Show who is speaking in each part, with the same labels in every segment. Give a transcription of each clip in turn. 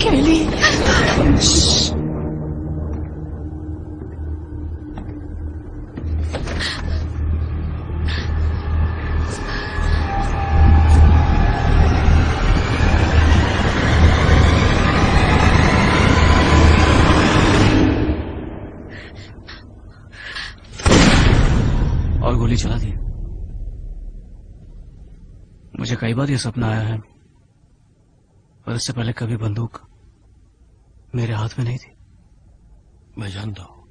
Speaker 1: केली।
Speaker 2: और गोली चला दी। मुझे कई बार ये सपना आया है, पर इससे पहले कभी बंदूक मेरे हाथ में नहीं थी।
Speaker 3: मैं जानता हूं,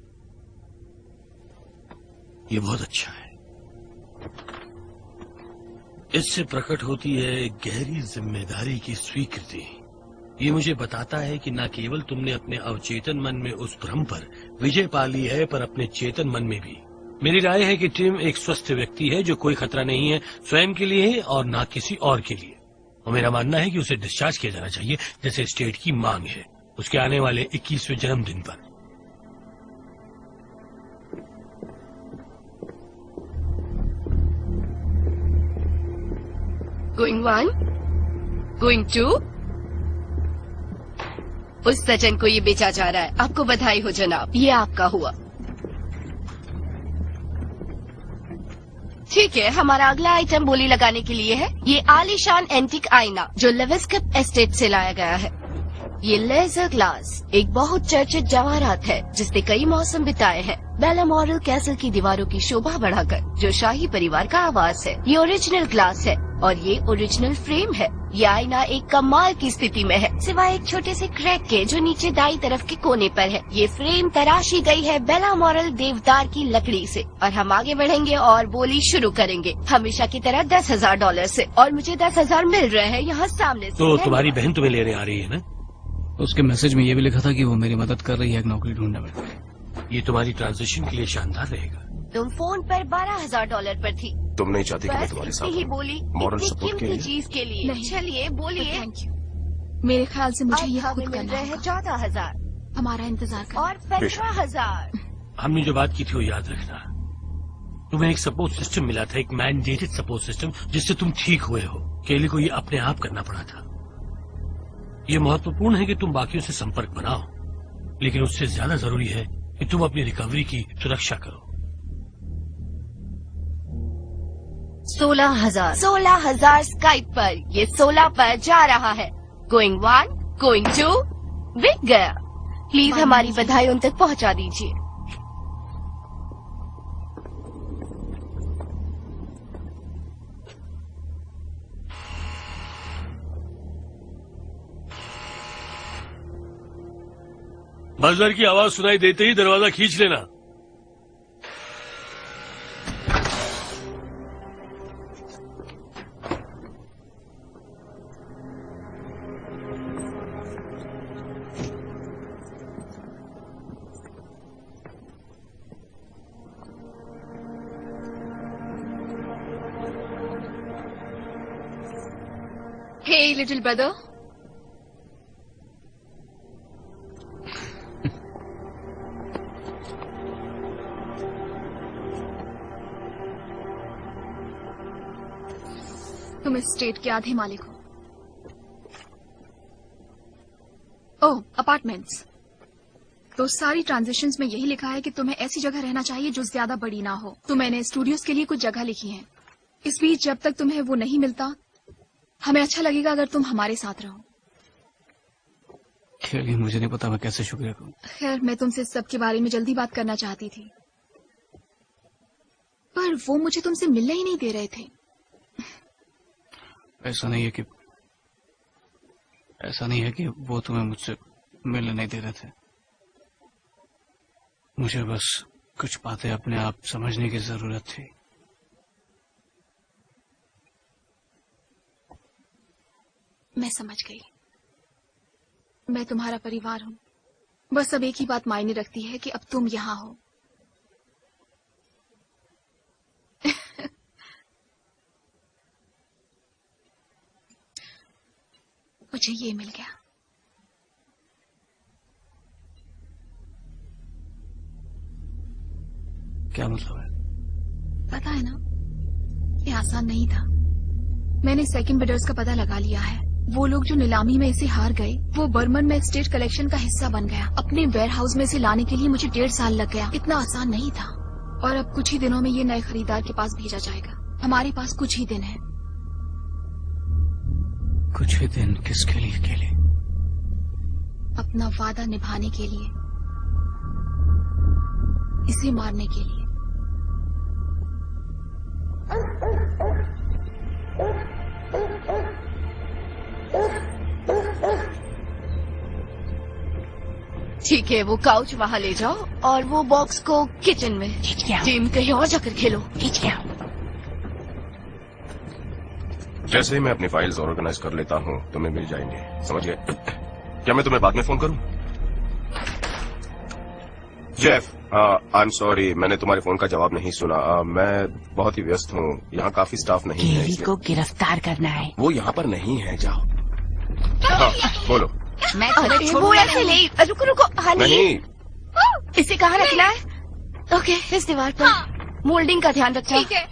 Speaker 3: ये बहुत अच्छा है। इससे प्रकट होती है एक गहरी जिम्मेदारी की स्वीकृति। ये मुझे बताता है कि न केवल तुमने अपने अवचेतन मन में उस भ्रम पर विजय पा ली है, पर अपने चेतन मन में भी। मेरी राय है कि टिम एक स्वस्थ व्यक्ति है जो कोई खतरा नहीं है स्वयं के लिए और ना किसी और के लिए। और मेरा मानना है कि उसे डिस्चार्ज किया जाना चाहिए जैसे स्टेट की मांग है, उसके आने वाले 21वें जन्मदिन पर।
Speaker 4: Going 1, Going 2। उस सजन को ये बेचा जा रहा है। आपको बधाई हो जनाब, ये आपका हुआ। ठीक है, हमारा अगला आइटम बोली लगाने के लिए है। ये आलीशान एंटीक आईना जो लेविस्कप एस्टेट से लाया गया है। ये लेजर ग्लास एक बहुत चर्चित जवाहरात है जिसने कई मौसम बिताए हैं बेलामोरल कैसल की दीवारों की शोभा बढ़ाकर, जो शाही परिवार का आवास है। ये ओरिजिनल ग्लास है और ये ओरिजिनल फ्रेम है। ये आईना एक कमाल की स्थिति में है, सिवाय एक छोटे से क्रैक के जो नीचे दाईं तरफ के कोने पर है। ये फ्रेम तराशी गई है बेलामोरल देवदार की लकड़ी से। और हम आगे बढ़ेंगे और बोली शुरू करेंगे हमेशा की तरह $10,000 से। और मुझे 10,000 मिल रहे हैं यहाँ सामने से।
Speaker 3: तो तुम्हारी बहन तुम्हें लेने आ रही है ना?
Speaker 2: उसके मैसेज में ये भी लिखा था कि वो मेरी मदद कर रही है एक नौकरी ढूंढने में।
Speaker 3: ये तुम्हारी ट्रांजिशन के लिए शानदार रहेगा।
Speaker 4: तुम फोन पर $12,000 पर थी।
Speaker 5: तुम नहीं चाहती कि मैं तुम्हारे साथ
Speaker 4: ही बोली
Speaker 5: मॉरल
Speaker 4: इतनी
Speaker 5: सपोर्ट के
Speaker 4: कीमती
Speaker 5: लिए?
Speaker 4: चीज के लिए। चलिए बोलिए।
Speaker 1: Thank you. मेरे ख्याल से मुझे ये खुद
Speaker 4: मिल
Speaker 1: करना
Speaker 4: रहे हैं
Speaker 1: होगा।
Speaker 4: 14,000
Speaker 1: हमारा इंतजार कर।
Speaker 4: और 15,000।
Speaker 3: हमने जो बात की थी वो याद रखना। तुम्हें एक सपोर्ट सिस्टम मिला था, एक मैंडेटेड सपोर्ट सिस्टम जिससे तुम ठीक हुए हो। केली को ये अपने आप करना पड़ा था। ये महत्वपूर्ण है कि तुम बाकियों से संपर्क बनाओ, लेकिन उससे ज्यादा जरूरी है कि तुम अपनी रिकवरी की सुरक्षा करो।
Speaker 4: 16,000 स्काइप पर। ये 16 पर जा रहा है। Going 1, Going 2, बिक गया। प्लीज हमारी बधाई उन तक पहुंचा दीजिए।
Speaker 3: बजर की आवाज सुनाई देते ही दरवाजा खींच लेना।
Speaker 1: Hey, little brother. तुम इस स्टेट के आधे मालिक हो। ओह, अपार्टमेंट्स। तो सारी ट्रांजिशंस में यही लिखा है कि तुम्हें ऐसी जगह रहना चाहिए जो ज्यादा बड़ी ना हो। तो मैंने स्टूडियोज के लिए कुछ जगह लिखी है। इस बीच जब तक तुम्हें वो नहीं मिलता, हमें अच्छा लगेगा अगर तुम हमारे साथ रहो।
Speaker 2: केली, मुझे नहीं पता मैं कैसे शुक्रिया करूं।
Speaker 1: खैर, मैं तुमसे इस सब के बारे में जल्दी बात करना चाहती थी, पर वो मुझे तुमसे मिलने ही नहीं दे रहे थे।
Speaker 2: ऐसा नहीं है कि वो तुम्हें मुझसे मिलने नहीं दे रहे थे। मुझे बस कुछ बातें अपने आप समझने की जरूरत थी।
Speaker 1: मैं समझ गई। मैं तुम्हारा परिवार हूँ। बस अब एक ही बात मायने रखती है कि अब तुम यहाँ हो। मुझे ये मिल गया।
Speaker 2: क्या मतलब है?
Speaker 1: पता है ना, ये आसान नहीं था। मैंने सेकंड बिडर्स का पता लगा लिया है वो लोग जो नीलामी में इसे हार गए, वो बर्मन में स्टेट कलेक्शन का हिस्सा बन गया। अपने वेयर हाउस में इसे लाने के लिए मुझे 1.5 साल लग गया। इतना आसान नहीं था। और अब कुछ ही दिनों में ये नए खरीदार के पास भेजा जाएगा। हमारे पास कुछ ही दिन है।
Speaker 2: कुछ ही दिन किसके लिए? के लिए?
Speaker 1: अपना वादा निभाने के लिए, इसे मारने के लिए।
Speaker 4: ठीक है, वो काउच वहाँ ले जाओ और वो बॉक्स को किचन में। टीम कहीं और जाकर खेलो।
Speaker 5: जैसे ही मैं अपनी फाइल्स ऑर्गेनाइज कर लेता हूँ तुम्हें मिल जाएंगे, समझ गए? क्या मैं तुम्हें बाद में फोन करूँ? जेफ, आई एम सॉरी, मैंने तुम्हारे फोन का जवाब नहीं सुना। मैं बहुत ही व्यस्त हूँ, यहाँ काफी स्टाफ नहीं है।
Speaker 6: केली को गिरफ्तार करना है।
Speaker 5: वो यहाँ पर नहीं है, जाओ। हाँ, बोलो।
Speaker 6: मैं
Speaker 4: अरे
Speaker 6: तुम्हें
Speaker 4: वो
Speaker 6: छोड़ूंगा
Speaker 4: ऐसे
Speaker 6: नहीं।
Speaker 4: नहीं। रुको रुको, हनी।
Speaker 5: नहीं,
Speaker 4: इसे कहाँ रखना है? ओके, इस दीवार पर। मोल्डिंग का ध्यान रखना।
Speaker 1: ठीक है।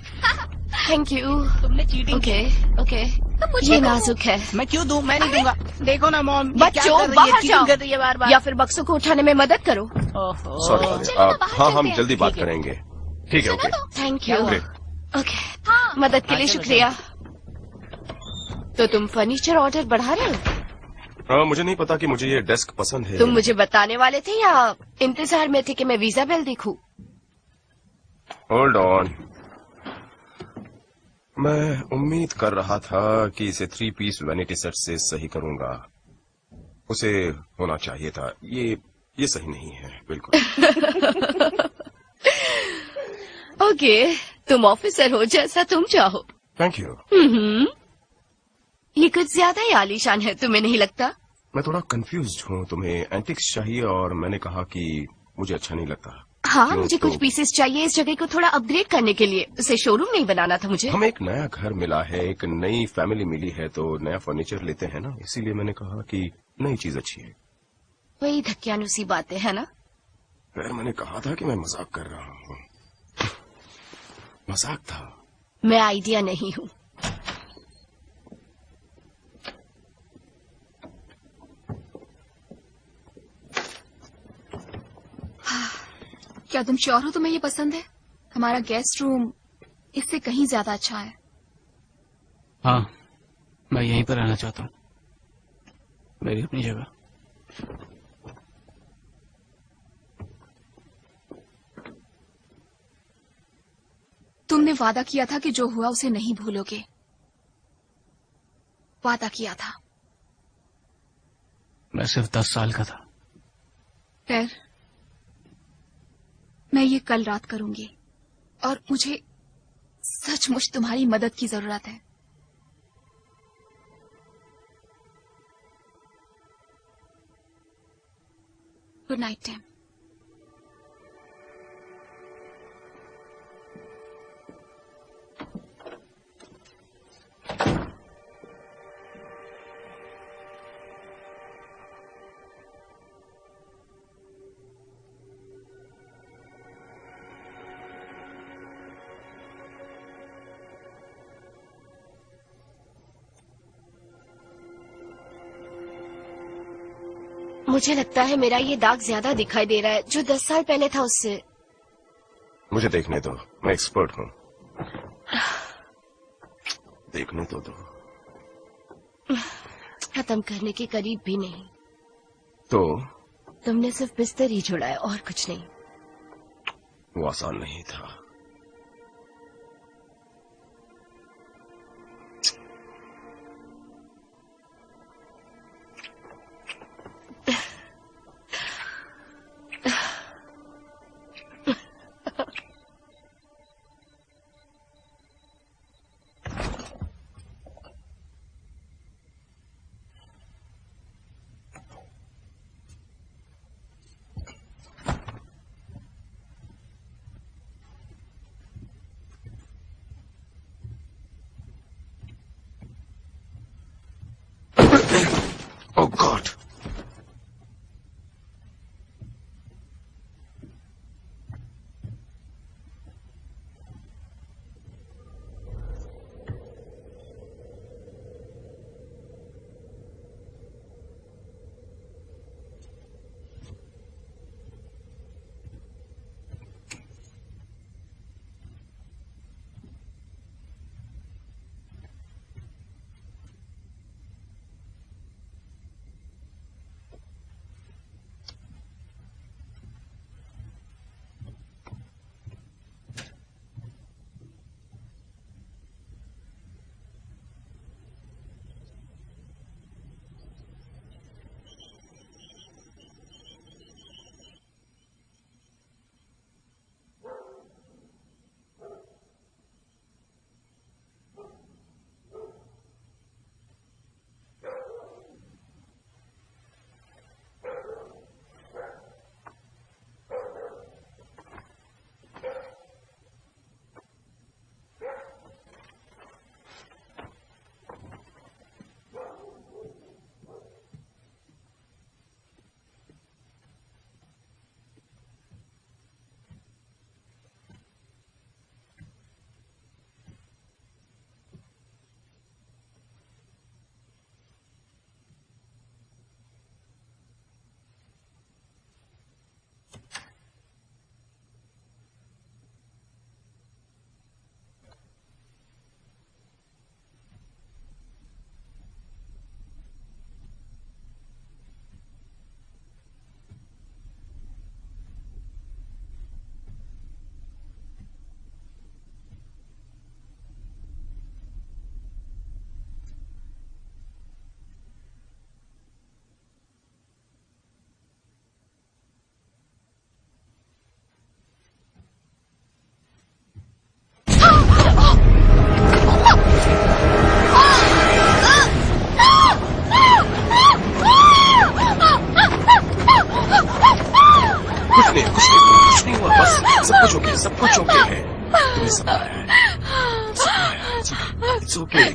Speaker 4: Thank you.
Speaker 6: तुमने चीटिंग
Speaker 4: ओके ओके,
Speaker 1: मुझे
Speaker 4: ये
Speaker 1: दो।
Speaker 4: नाजुक है।
Speaker 6: मैं क्यों दूं? मैं नहीं दूंगा। देखो ना मॉम, ये क्या
Speaker 4: बच्चों
Speaker 6: कर रही है?
Speaker 4: बाहर
Speaker 6: चीटिंग
Speaker 4: जाओ
Speaker 6: कर रही है बार बार।
Speaker 4: या फिर बक्सों को उठाने में मदद करो।
Speaker 6: ओहो।
Speaker 5: सॉरी।
Speaker 1: चलो ना, बाहर
Speaker 5: हाँ, हम
Speaker 1: चलते हैं।
Speaker 5: जल्दी बात
Speaker 6: ठीक है।
Speaker 5: करेंगे। ठीक है, okay.
Speaker 4: Thank you.
Speaker 5: Okay.
Speaker 4: Okay,
Speaker 1: हाँ।
Speaker 4: मदद के लिए
Speaker 6: चलो,
Speaker 4: शुक्रिया। तो तुम फर्नीचर ऑर्डर बढ़ा रहे हो?
Speaker 5: मुझे नहीं पता कि मुझे ये डेस्क पसंद है।
Speaker 4: तुम मुझे बताने वाले थे या इंतजार में थे कि मैं वीजा बिल देखूं?
Speaker 5: होल्ड ऑन, मैं उम्मीद कर रहा था कि इसे 3 पीस वैनिटी सेट से सही करूंगा। उसे होना चाहिए था। ये सही नहीं है, बिल्कुल।
Speaker 4: ओके, तुम ऑफिसर हो, जैसा तुम चाहो।
Speaker 5: Thank you.
Speaker 4: ये कुछ ज्यादा ही आलीशान है, तुम्हें नहीं लगता?
Speaker 5: मैं थोड़ा कंफ्यूज्ड हूँ। तुम्हें एंटिक्स चाहिए और मैंने कहा कि मुझे अच्छा नहीं लगता।
Speaker 4: हाँ,
Speaker 5: क्यों
Speaker 4: मुझे
Speaker 5: तो-
Speaker 4: कुछ पीसेस चाहिए इस जगह को थोड़ा अपग्रेड करने के लिए। उसे शोरूम नहीं बनाना था मुझे।
Speaker 5: हमें एक नया घर मिला है, एक नई फैमिली मिली है, तो नया फर्नीचर लेते हैं ना, इसीलिए मैंने कहा कि नई चीज अच्छी है।
Speaker 4: वही धक्यानुसी बातें है ना।
Speaker 5: फिर मैंने कहा था कि मैं मजाक कर रहा हूँ। मजाक था।
Speaker 4: मैं आइडिया नहीं हूँ।
Speaker 1: क्या तुम श्योर हो तुम्हें ये पसंद है? हमारा गेस्ट रूम इससे कहीं ज्यादा अच्छा है।
Speaker 2: हाँ, मैं यहीं पर रहना चाहता हूँ, मेरी अपनी जगह।
Speaker 1: तुमने वादा किया था कि जो हुआ उसे नहीं भूलोगे। वादा किया था।
Speaker 2: मैं सिर्फ 10 साल का था।
Speaker 1: फिर मैं ये कल रात करूंगी और मुझे सचमुच तुम्हारी मदद की जरूरत है। Good night Tim.
Speaker 4: मुझे लगता है मेरा ये दाग ज्यादा दिखाई दे रहा है जो 10 साल पहले था उससे।
Speaker 5: मुझे देखने दो, मैं एक्सपर्ट हूँ। देखने तो दो।
Speaker 4: खत्म करने के करीब भी नहीं।
Speaker 5: तो
Speaker 4: तुमने सिर्फ बिस्तर ही जुड़ाया और कुछ नहीं।
Speaker 5: वो आसान नहीं था।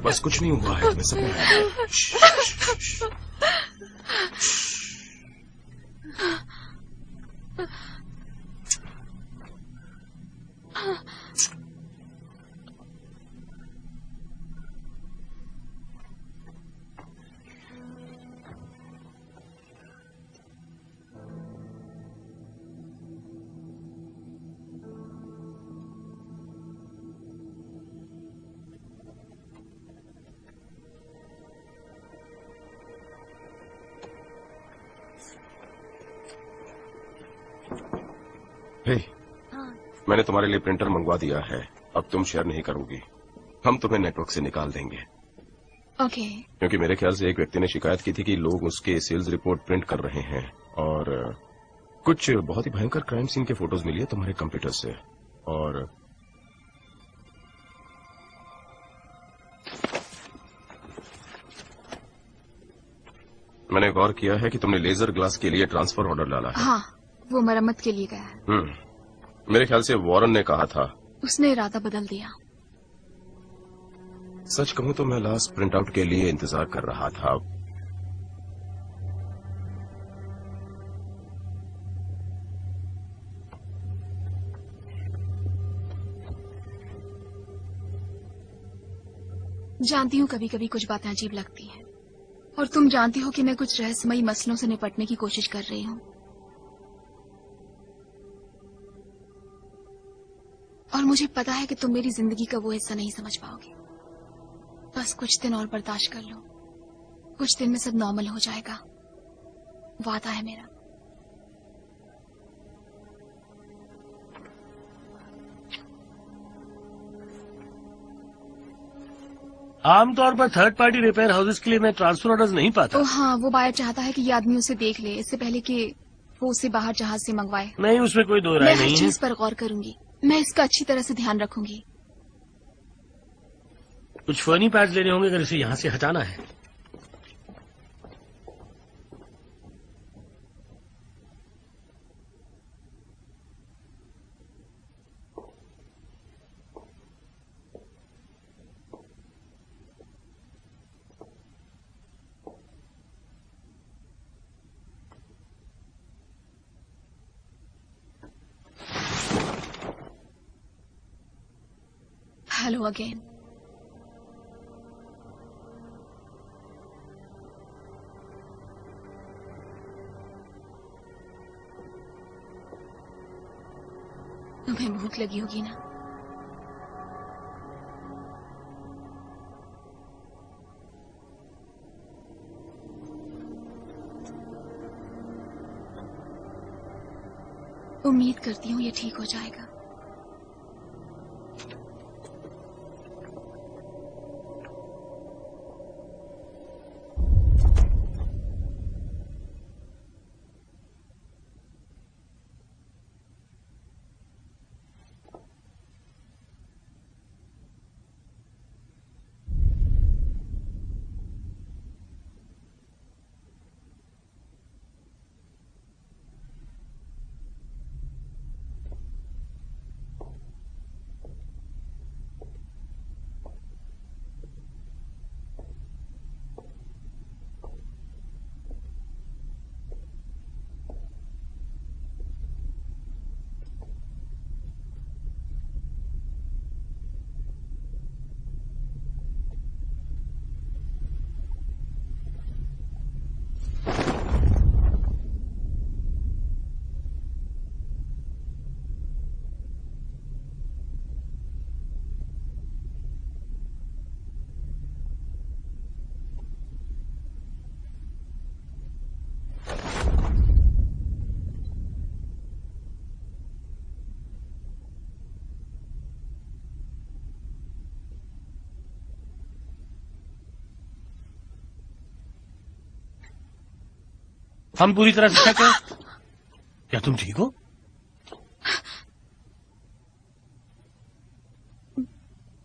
Speaker 5: बस कुछ नहीं हुआ है, तुम्हें सब में है। हे, मैंने तुम्हारे लिए प्रिंटर मंगवा दिया है। अब तुम शेयर नहीं करोगी, हम तुम्हें नेटवर्क से निकाल देंगे।
Speaker 1: ओके।
Speaker 5: क्योंकि मेरे ख्याल से एक व्यक्ति ने शिकायत की थी कि लोग उसके सेल्स रिपोर्ट प्रिंट कर रहे हैं और कुछ बहुत ही भयंकर क्राइम सीन के फोटोज मिली है तुम्हारे कंप्यूटर से। और मैंने गौर किया है कि तुमने लेजर ग्लास के लिए ट्रांसफर ऑर्डर डाला है।
Speaker 1: हाँ, वो मरम्मत के लिए गया है।
Speaker 5: मेरे ख्याल से वॉरेन ने कहा था।
Speaker 1: उसने इरादा बदल दिया।
Speaker 5: सच कहूं तो मैं लास्ट प्रिंट आउट के लिए इंतजार कर रहा था।
Speaker 1: जानती हूँ कभी कभी कुछ बातें अजीब लगती हैं, और तुम जानती हो कि मैं कुछ रहस्यमयी मसलों से निपटने की कोशिश कर रही हूँ, और मुझे पता है कि तुम मेरी जिंदगी का वो हिस्सा नहीं समझ पाओगे। बस कुछ दिन और बर्दाश्त कर लो, कुछ दिन में सब नॉर्मल हो जाएगा, वादा है मेरा।
Speaker 3: आमतौर पर थर्ड पार्टी रिपेयर हाउसेस के लिए मैं ट्रांसफर ऑर्डर्स नहीं पाता।
Speaker 1: ओ हाँ, वो बायर चाहता है कि ये आदमी उसे देख ले इससे पहले कि वो उसे बाहर जहाज से मंगवाए।
Speaker 3: नहीं, उसमें कोई दो
Speaker 1: मैं
Speaker 3: राय
Speaker 1: हर
Speaker 3: नहीं है।
Speaker 1: चीज पर गौर करूंगी, मैं इसका अच्छी तरह से ध्यान रखूंगी।
Speaker 3: कुछ फर्नी पैड्स लेने होंगे अगर इसे यहाँ से हटाना है।
Speaker 1: Hello again. तुम्हें भूख लगी होगी ना? उम्मीद करती हूँ ये ठीक हो जाएगा।
Speaker 3: हम पूरी तरह से ठीक हैं। क्या तुम ठीक हो?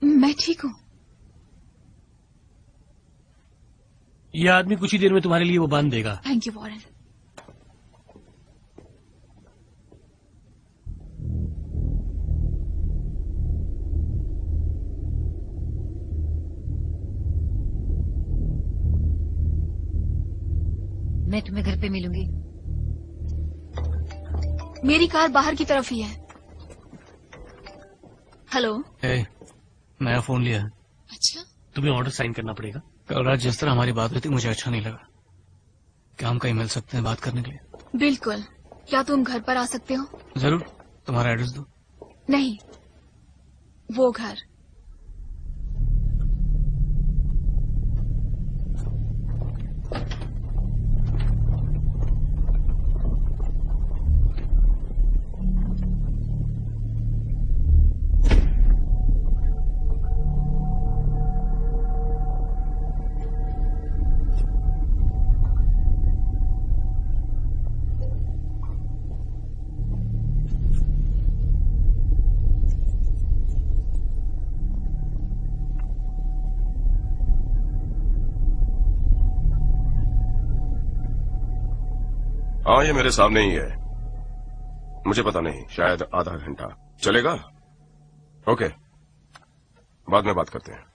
Speaker 1: मैं ठीक हूँ।
Speaker 3: ये आदमी कुछ ही देर में तुम्हारे लिए वो बांध देगा।
Speaker 1: Thank you Warren.
Speaker 7: मैं तुम्हें घर पे मिलूंगी।
Speaker 1: मेरी कार बाहर की तरफ ही है। हेलो।
Speaker 2: नया फोन लिया है।
Speaker 1: अच्छा,
Speaker 3: तुम्हें ऑर्डर साइन करना पड़ेगा।
Speaker 2: कल रात जिस तरह हमारी बात हुई थी मुझे अच्छा नहीं लगा। क्या हम कहीं मिल सकते हैं बात करने के लिए?
Speaker 1: बिल्कुल। क्या तुम घर पर आ सकते हो?
Speaker 2: जरूर। तुम्हारा एड्रेस दो।
Speaker 1: नहीं, वो घर।
Speaker 5: हाँ, ये मेरे सामने ही है। मुझे पता नहीं, शायद आधा घंटा चलेगा। ओके, बाद में बात करते हैं।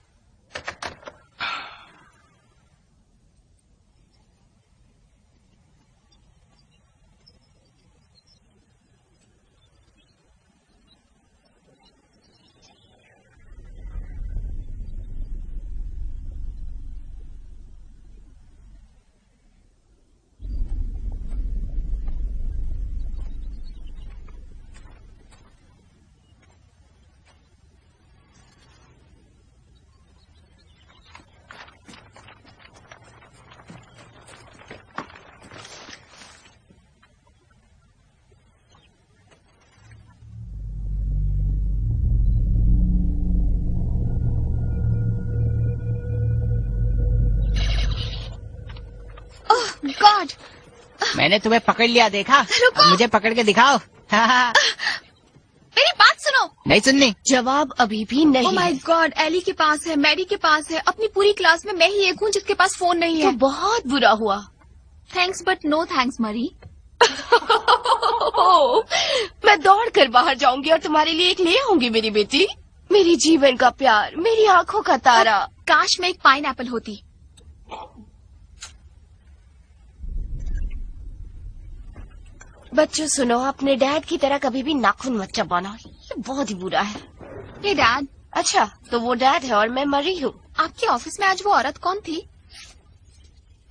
Speaker 1: गॉड,
Speaker 6: मैंने तुम्हें पकड़ लिया, देखा?
Speaker 1: रुको।
Speaker 6: अब मुझे पकड़ के दिखाओ।
Speaker 1: मेरी बात सुनो।
Speaker 6: नहीं सुननी।
Speaker 4: जवाब अभी भी
Speaker 1: ओह
Speaker 4: नहीं
Speaker 1: माय
Speaker 4: है।
Speaker 1: गॉड, एली के पास है, मैरी के पास है, अपनी पूरी क्लास में मैं ही एक हूँ जिसके पास फोन नहीं
Speaker 4: तो
Speaker 1: है।
Speaker 4: बहुत बुरा हुआ।
Speaker 1: थैंक्स बट नो थैंक्स मरी।
Speaker 4: मैं दौड़ कर बाहर जाऊंगी और तुम्हारे लिए एक ले आऊंगी मेरी बेटी। मेरी जीवन का प्यार, मेरी आंखों का तारा।
Speaker 1: काश मैं एक पाइनएप्पल होती।
Speaker 4: बच्चों सुनो, अपने डैड की तरह कभी भी नाखून मत चबाना, ये बहुत ही बुरा है।
Speaker 1: हे डैड।
Speaker 4: अच्छा, तो वो डैड है और मैं मरी हूँ।
Speaker 1: आपके ऑफिस में आज वो औरत कौन थी?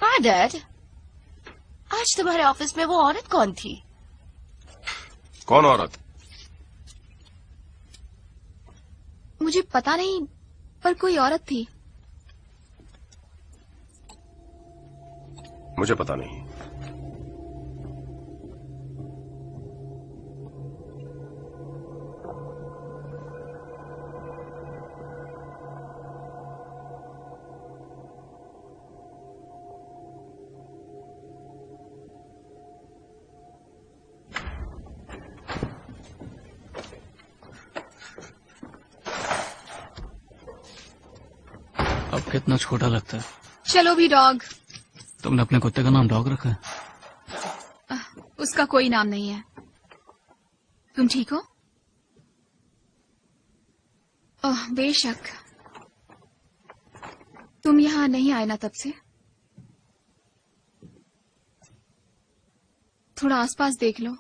Speaker 4: हाँ डैड, आज तुम्हारे ऑफिस में वो औरत कौन थी?
Speaker 5: कौन औरत?
Speaker 1: मुझे पता नहीं, पर कोई औरत थी।
Speaker 5: मुझे पता नहीं।
Speaker 2: अब कितना छोटा लगता है।
Speaker 1: चलो भी डॉग।
Speaker 2: तुमने अपने कुत्ते का नाम डॉग रखा है?
Speaker 1: उसका कोई नाम नहीं है। तुम ठीक हो? ओह बेशक। तुम यहाँ नहीं आए ना तब से? थोड़ा आसपास देख लो।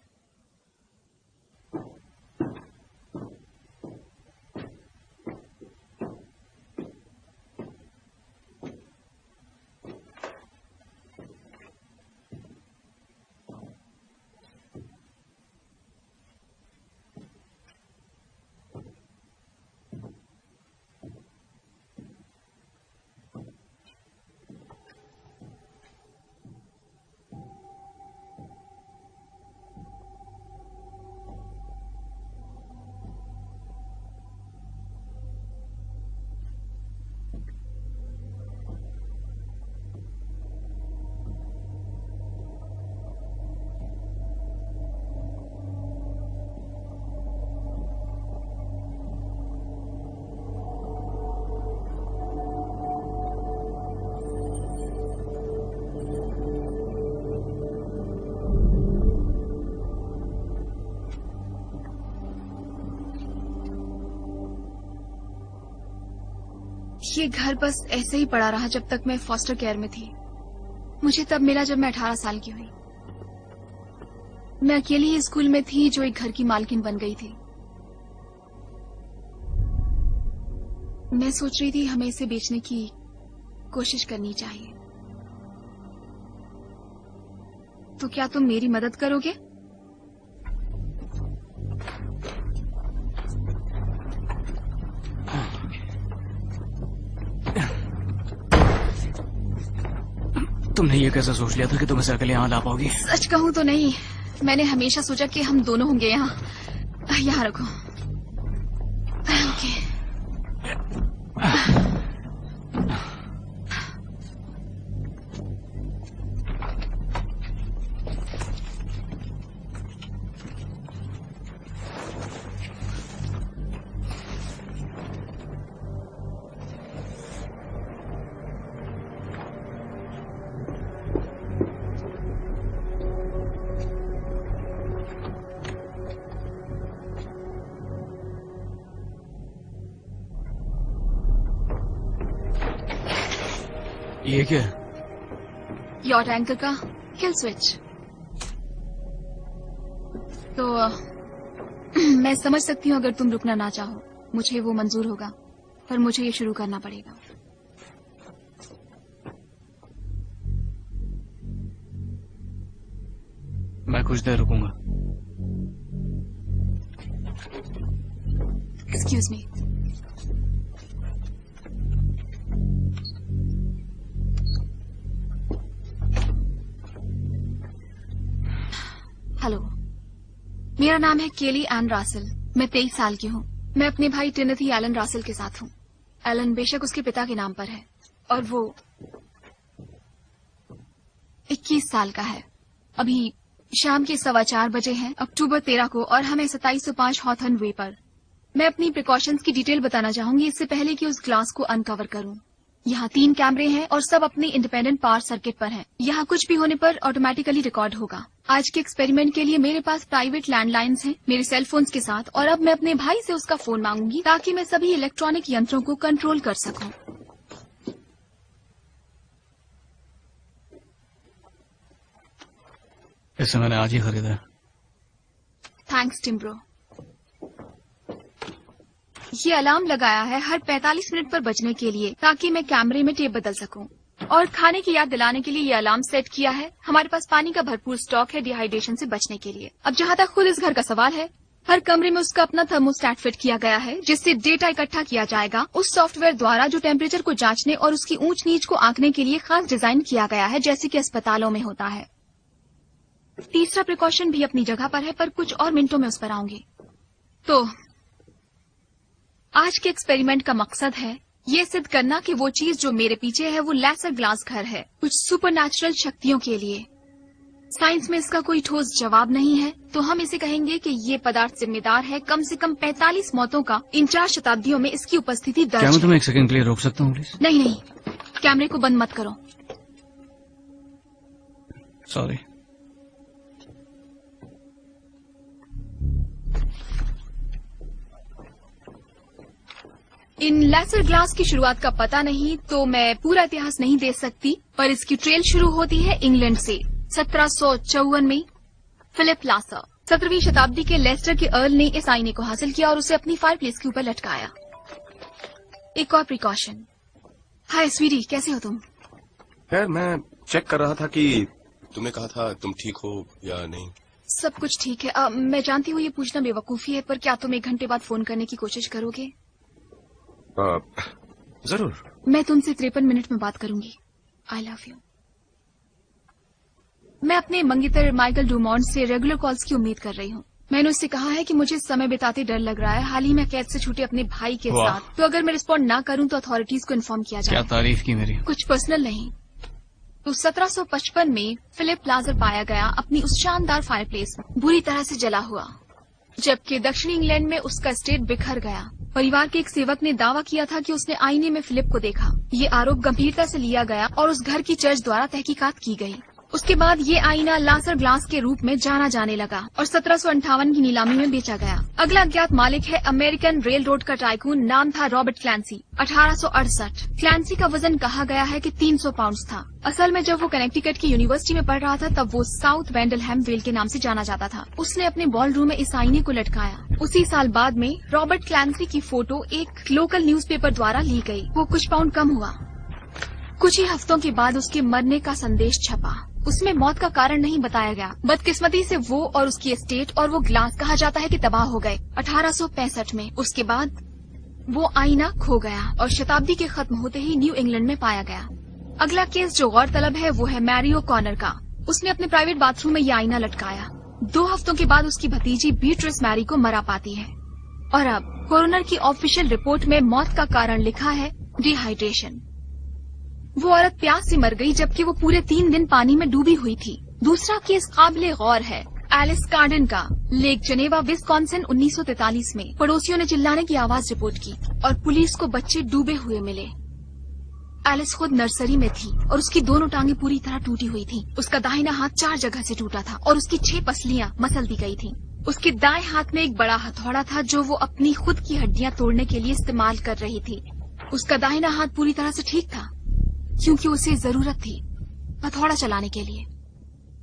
Speaker 1: ये घर बस ऐसे ही पड़ा रहा जब तक मैं फॉस्टर केयर में थी। मुझे तब मिला जब मैं 18 साल की हुई। मैं अकेली ही स्कूल में थी जो एक घर की मालकिन बन गई थी। मैं सोच रही थी हमें इसे बेचने की कोशिश करनी चाहिए। तो क्या तुम मेरी मदद करोगे?
Speaker 2: तुमने ये कैसे सोच लिया था कि तुम इसे अकेले यहाँ ला पाओगी?
Speaker 1: सच कहूँ तो नहीं, मैंने हमेशा सोचा कि हम दोनों होंगे यहाँ रखो। ओके।
Speaker 2: ये क्या है?
Speaker 1: योर टैंकर का किल स्विच। तो मैं समझ सकती हूँ अगर तुम रुकना ना चाहो, मुझे वो मंजूर होगा, पर मुझे ये शुरू करना पड़ेगा।
Speaker 2: मैं कुछ देर रुकूंगा।
Speaker 1: Excuse me. हेलो, मेरा नाम है केली एन रासल। मैं 23 साल की हूँ। मैं अपने भाई टिमोथी एलन रासल के साथ हूँ। एलन बेशक उसके पिता के नाम पर है और वो 21 साल का है। अभी शाम के 4:15 बजे हैं, अक्टूबर 13 को, और हमें 2705 हॉथर्न वे पर। मैं अपनी प्रिकॉशंस की डिटेल बताना चाहूंगी इससे पहले कि उस ग्लास को अनकवर करूं। यहाँ 3 कैमरे हैं और सब अपने इंडिपेंडेंट पावर सर्किट पर हैं। यहाँ कुछ भी होने पर ऑटोमेटिकली रिकॉर्ड होगा। आज के एक्सपेरिमेंट के लिए मेरे पास प्राइवेट लैंडलाइंस हैं मेरे सेल फोन्स के साथ, और अब मैं अपने भाई से उसका फोन मांगूंगी ताकि मैं सभी इलेक्ट्रॉनिक यंत्रों को कंट्रोल कर सकूं।
Speaker 2: इसे मैंने आज ही खरीदा है।
Speaker 1: थैंक्स टिम्ब्रो। ये अलार्म लगाया है हर 45 मिनट पर बजने के लिए ताकि मैं कैमरे में टेप बदल सकूं, और खाने की याद दिलाने के लिए ये अलार्म सेट किया है। हमारे पास पानी का भरपूर स्टॉक है डिहाइड्रेशन से बचने के लिए। अब जहाँ तक खुद इस घर का सवाल है, हर कमरे में उसका अपना थर्मोस्टेट फिट किया गया है जिससे डेटा इकट्ठा किया जाएगा उस सॉफ्टवेयर द्वारा जो टेम्परेचर को जांचने और उसकी ऊंच नीच को आंकने के लिए खास डिजाइन किया गया है, जैसे कि अस्पतालों में होता है। तीसरा प्रिकॉशन भी अपनी जगह पर है, पर कुछ और मिनटों में उस पर आऊंगी। तो आज के एक्सपेरिमेंट का मकसद है ये सिद्ध करना कि वो चीज जो मेरे पीछे है वो लेसर ग्लास घर है, कुछ सुपरनैचुरल शक्तियों के लिए। साइंस में इसका कोई ठोस जवाब नहीं है, तो हम इसे कहेंगे कि ये पदार्थ जिम्मेदार है कम से कम 45 मौतों का इन 4 शताब्दियों में इसकी उपस्थिति दर्ज
Speaker 2: क्या मैं
Speaker 1: है।
Speaker 2: तुम्हें एक सेकंड के लिए रोक सकता हूँ प्लीज?
Speaker 1: नहीं, कैमरे को बंद मत करो।
Speaker 2: सॉरी।
Speaker 1: इन लेसर ग्लास की शुरुआत का पता नहीं तो मैं पूरा इतिहास नहीं दे सकती, पर इसकी ट्रेल शुरू होती है इंग्लैंड से। 1754 में फिलिप लासर 17वीं शताब्दी के लेस्टर के अर्ल ने इस आईने को हासिल किया और उसे अपनी फायरप्लेस के ऊपर लटकाया। एक और प्रिकॉशन। हाय स्वीटी, कैसे हो तुम?
Speaker 5: खैर, मैं चेक कर रहा था कि तुमने कहा था तुम ठीक हो या नहीं।
Speaker 1: सब कुछ ठीक है। मैं जानती हूँ ये पूछना बेवकूफी है, पर क्या तुम 1 घंटे बाद फोन करने की कोशिश करोगे?
Speaker 5: जरूर।
Speaker 1: मैं तुमसे 53 मिनट में बात करूंगी। I love you. मैं अपने मंगेतर माइकल डुमॉन्ट से रेगुलर कॉल्स की उम्मीद कर रही हूँ। मैंने उससे कहा है कि मुझे समय बिताते डर लग रहा है। हाल ही में कैद से छूटे अपने भाई के साथ, तो अगर मैं रिस्पॉन्ड ना करूँ तो अथॉरिटीज को इन्फॉर्म किया जाए।
Speaker 2: क्या तारीफ की मेरी?
Speaker 1: कुछ पर्सनल नहीं। तो 1755 में फिलिप लाजर पाया गया अपनी उस शानदार फायरप्लेस में बुरी तरह से जला हुआ, जबकि दक्षिणी इंग्लैंड में उसका स्टेट बिखर गया। परिवार के एक सेवक ने दावा किया था कि उसने आईने में फिलिप को देखा। ये आरोप गंभीरता से लिया गया और उस घर की चर्च द्वारा तहकीकात की गई। उसके बाद ये आईना लासर ग्लास के रूप में जाना जाने लगा और 1758 की नीलामी में बेचा गया। अगला अज्ञात मालिक है अमेरिकन रेल रोड का टाइकून, नाम था रॉबर्ट क्लैंसी। 1868। क्लैंसी का वजन कहा गया है कि 300 पाउंड था। असल में जब वो कनेक्टिकट की यूनिवर्सिटी में पढ़ रहा था तब वो साउथ वेंडलहैम वेल के नाम से जाना जाता था। उसने अपने बॉल रूम में इस आईने को लटकाया। उसी साल बाद में रॉबर्ट क्लैंसी की फोटो एक लोकल न्यूज़पेपर द्वारा ली गई। वो कुछ पाउंड कम हुआ। कुछ ही हफ्तों के बाद उसके मरने का संदेश छपा। उसमें मौत का कारण नहीं बताया गया। बदकिस्मती से वो और उसकी एस्टेट और वो ग्लास कहा जाता है कि तबाह हो गए 1865 में। उसके बाद वो आईना खो गया और शताब्दी के खत्म होते ही न्यू इंग्लैंड में पाया गया। अगला केस जो गौरतलब है वो है मैरी ओकॉनर का। उसने अपने प्राइवेट बाथरूम में ये आईना लटकाया। 2 हफ्तों के बाद उसकी भतीजी बीट्रिस मैरी को मरा पाती है। और अब कोरोनर की ऑफिशियल रिपोर्ट में मौत का कारण लिखा है डिहाइड्रेशन। वो औरत प्यास से मर गई जबकि वो पूरे 3 दिन पानी में डूबी हुई थी। दूसरा केस काबिले गौर है एलिस कार्डन का। लेक जेनेवा विस्कॉन्सिन 1943 में पड़ोसियों ने चिल्लाने की आवाज रिपोर्ट की और पुलिस को बच्चे डूबे हुए मिले। एलिस खुद नर्सरी में थी और उसकी दोनों टांगे पूरी तरह टूटी हुई थी। उसका दाहिना हाथ 4 जगह से टूटा था और उसकी 6 पसलियां मसल दी गई थी। उसके दाएं हाथ में एक बड़ा हथौड़ा था जो वो अपनी खुद की हड्डियां तोड़ने के लिए इस्तेमाल कर रही थी। उसका दाहिना हाथ पूरी तरह से ठीक था क्योंकि उसे जरूरत थी हथौड़ा चलाने के लिए।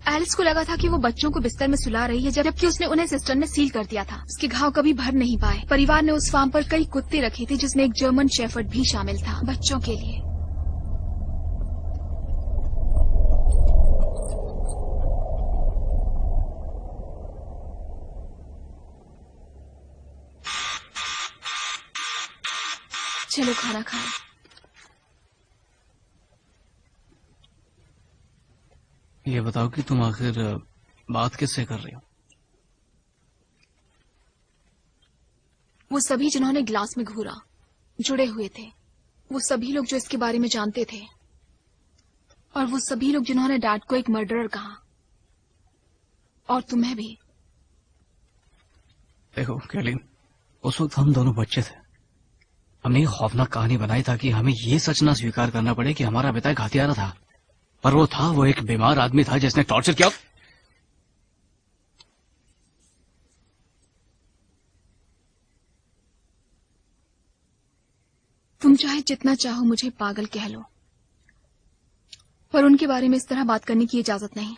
Speaker 1: एलिस को लगा था कि वो बच्चों को बिस्तर में सुला रही है जबकि उसने उन्हें सिस्टर ने सील कर दिया था। उसके घाव कभी भर नहीं पाए। परिवार ने उस फार्म पर कई कुत्ते रखे थे जिसमें एक जर्मन शेफर्ड भी शामिल था बच्चों के लिए। चलो खाना खाएं।
Speaker 2: ये बताओ कि तुम आखिर बात किससे कर रही हो?
Speaker 1: वो सभी जिन्होंने ग्लास में घूरा जुड़े हुए थे। वो सभी लोग जो इसके बारे में जानते थे और वो सभी लोग जिन्होंने डैड को एक मर्डरर कहा। और तुम्हें भी।
Speaker 2: देखो कैलिन, उस वक्त हम दोनों बच्चे थे। हमने एक खौफनाक कहानी बनाई ताकि हमें ये सच ना स्वीकार करना पड़े कि हमारा पिता एक हत्यारा था। पर वो एक बीमार आदमी था जिसने टॉर्चर किया।
Speaker 1: तुम चाहे जितना चाहो मुझे पागल कह लो, पर उनके बारे में इस तरह बात करने की इजाजत नहीं।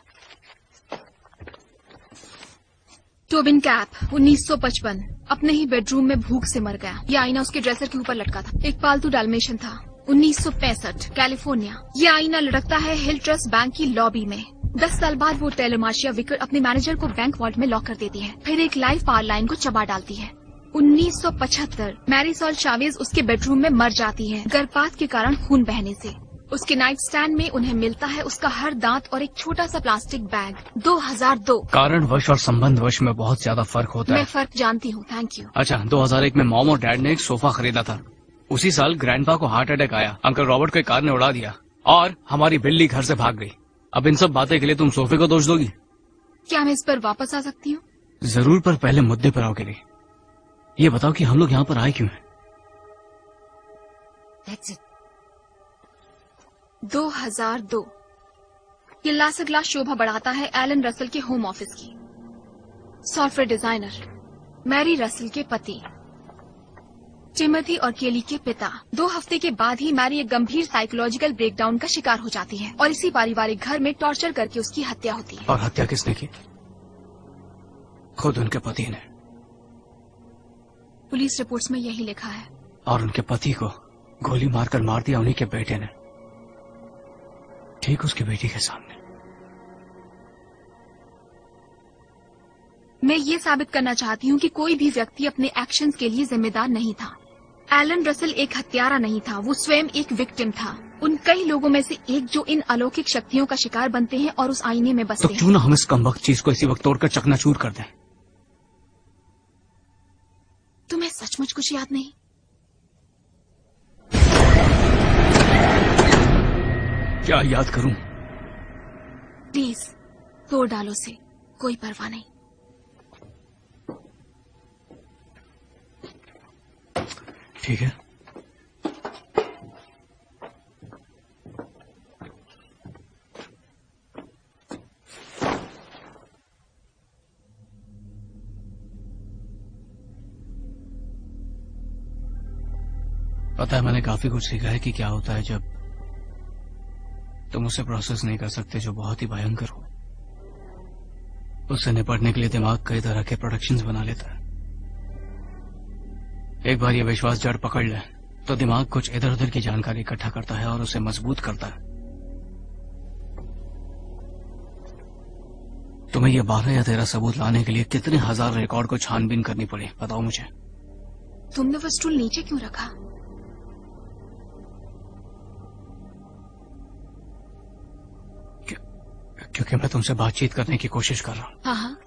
Speaker 1: टोबिन कैप 1955 अपने ही बेडरूम में भूख से मर गया। यह आईना उसके ड्रेसर के ऊपर लटका था। एक पालतू डाल्मेशियन था। 1965 कैलिफोर्निया। ये आईना लटकता है हिल ट्रस्ट बैंक की लॉबी में। 10 साल बाद वो टेलेमाशिया विकर अपने मैनेजर को बैंक वॉल्ट में लॉक कर देती है, फिर एक लाइव पावर लाइन को चबा डालती है। 1975 मैरीसोल चावेज उसके बेडरूम में मर जाती है गर्भपात के कारण खून बहने से। उसके नाइट स्टैंड में उन्हें मिलता है उसका हर दांत और एक छोटा सा प्लास्टिक बैग। 2002
Speaker 2: कारणवश और संबंधवश में बहुत ज्यादा फर्क होता है।
Speaker 1: मैं फर्क जानती हूँ, थैंक यू।
Speaker 2: अच्छा, 2001 में मॉम और डैड ने एक सोफा खरीदा था। उसी साल ग्रैंडपा को हार्ट अटैक आया। अंकल रॉबर्ट को एक कार ने उड़ा दिया और हमारी बिल्ली घर से भाग गई। अब इन सब बातें के लिए तुम सोफे को दोष दोगी?
Speaker 1: क्या मैं इस पर वापस आ सकती हूँ?
Speaker 2: जरूर, पर पहले मुद्दे पर आओ के लिए। ये बताओ कि हम लोग यहाँ पर आए क्यों हैं?
Speaker 1: 2002 ये ग्लास ग्लास शोभा बढ़ाता है एलन रसल के होम ऑफिस की। सॉफ्टवेयर डिजाइनर मैरी रसल के पति टिमोथी और केली के पिता। 2 हफ्ते के बाद ही मैरी एक गंभीर साइकोलॉजिकल ब्रेकडाउन का शिकार हो जाती है और इसी पारिवारिक घर में टॉर्चर करके उसकी हत्या होती है।
Speaker 2: और हत्या किसने की? खुद उनके पति ने।
Speaker 1: पुलिस रिपोर्ट्स में यही लिखा है।
Speaker 2: और उनके पति को गोली मारकर मार दिया उन्हीं के बेटे ने, ठीक उसकी बेटी के सामने।
Speaker 1: मैं ये साबित करना चाहती हूँ कि कोई भी व्यक्ति अपने एक्शंस के लिए जिम्मेदार नहीं था। एलन रसल एक हत्यारा नहीं था, वो स्वयं एक विक्टिम था। उन कई लोगों में से एक जो इन अलौकिक शक्तियों का शिकार बनते हैं और उस आईने में बसते
Speaker 2: तो क्यों ना हम इस कमबख्त चीज को इसी वक्त तोड़कर चकनाचूर कर दें?
Speaker 1: तुम्हें सचमुच कुछ याद नहीं?
Speaker 2: क्या याद करूं?
Speaker 1: प्लीज तोड़ डालो से, कोई परवाह नहीं।
Speaker 2: ठीक है। पता है, मैंने काफी कुछ सीखा है कि क्या होता है जब तुम उसे प्रोसेस नहीं कर सकते जो बहुत ही भयंकर हो। उससे निपटने के लिए दिमाग कई तरह के प्रोडक्शंस बना लेता है। एक बार ये विश्वास जड़ पकड़ ले तो दिमाग कुछ इधर उधर की जानकारी इकट्ठा करता है और उसे मजबूत करता है। तुम्हें ये 12 या 13 सबूत लाने के लिए कितने हजार रिकॉर्ड को छानबीन करनी पड़ी, बताओ मुझे।
Speaker 1: तुमने वो स्टूल नीचे क्यों रखा?
Speaker 2: क्योंकि मैं तुमसे बातचीत करने की कोशिश कर रहा हूँ।
Speaker 1: हाँ हाँ,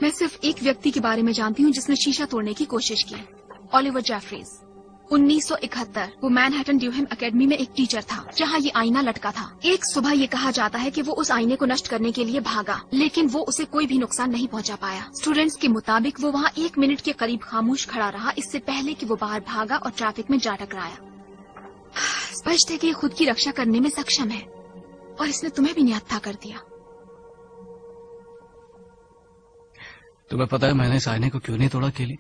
Speaker 1: मैं सिर्फ एक व्यक्ति के बारे में जानती हूँ जिसने शीशा तोड़ने की कोशिश की। Oliver Jefferies. 1971 वो मैनहट्टन ड्यूहेम एकेडमी में एक टीचर था जहाँ ये आईना लटका था। एक सुबह ये कहा जाता है कि वो उस आईने को नष्ट करने के लिए भागा, लेकिन वो उसे कोई भी नुकसान नहीं पहुँचा पाया। स्टूडेंट्स के मुताबिक वो वहाँ 1 मिनट के करीब खामोश खड़ा रहा, इससे पहले कि वो बाहर भागा और ट्रैफिक में जा टकराया। स्पष्ट है कि ये खुद की रक्षा करने में सक्षम है और इसने तुम्हें भी निहत्था कर दिया।
Speaker 2: तुम्हें पता है मैंने इस आईने को क्यों नहीं तोड़ा, केली?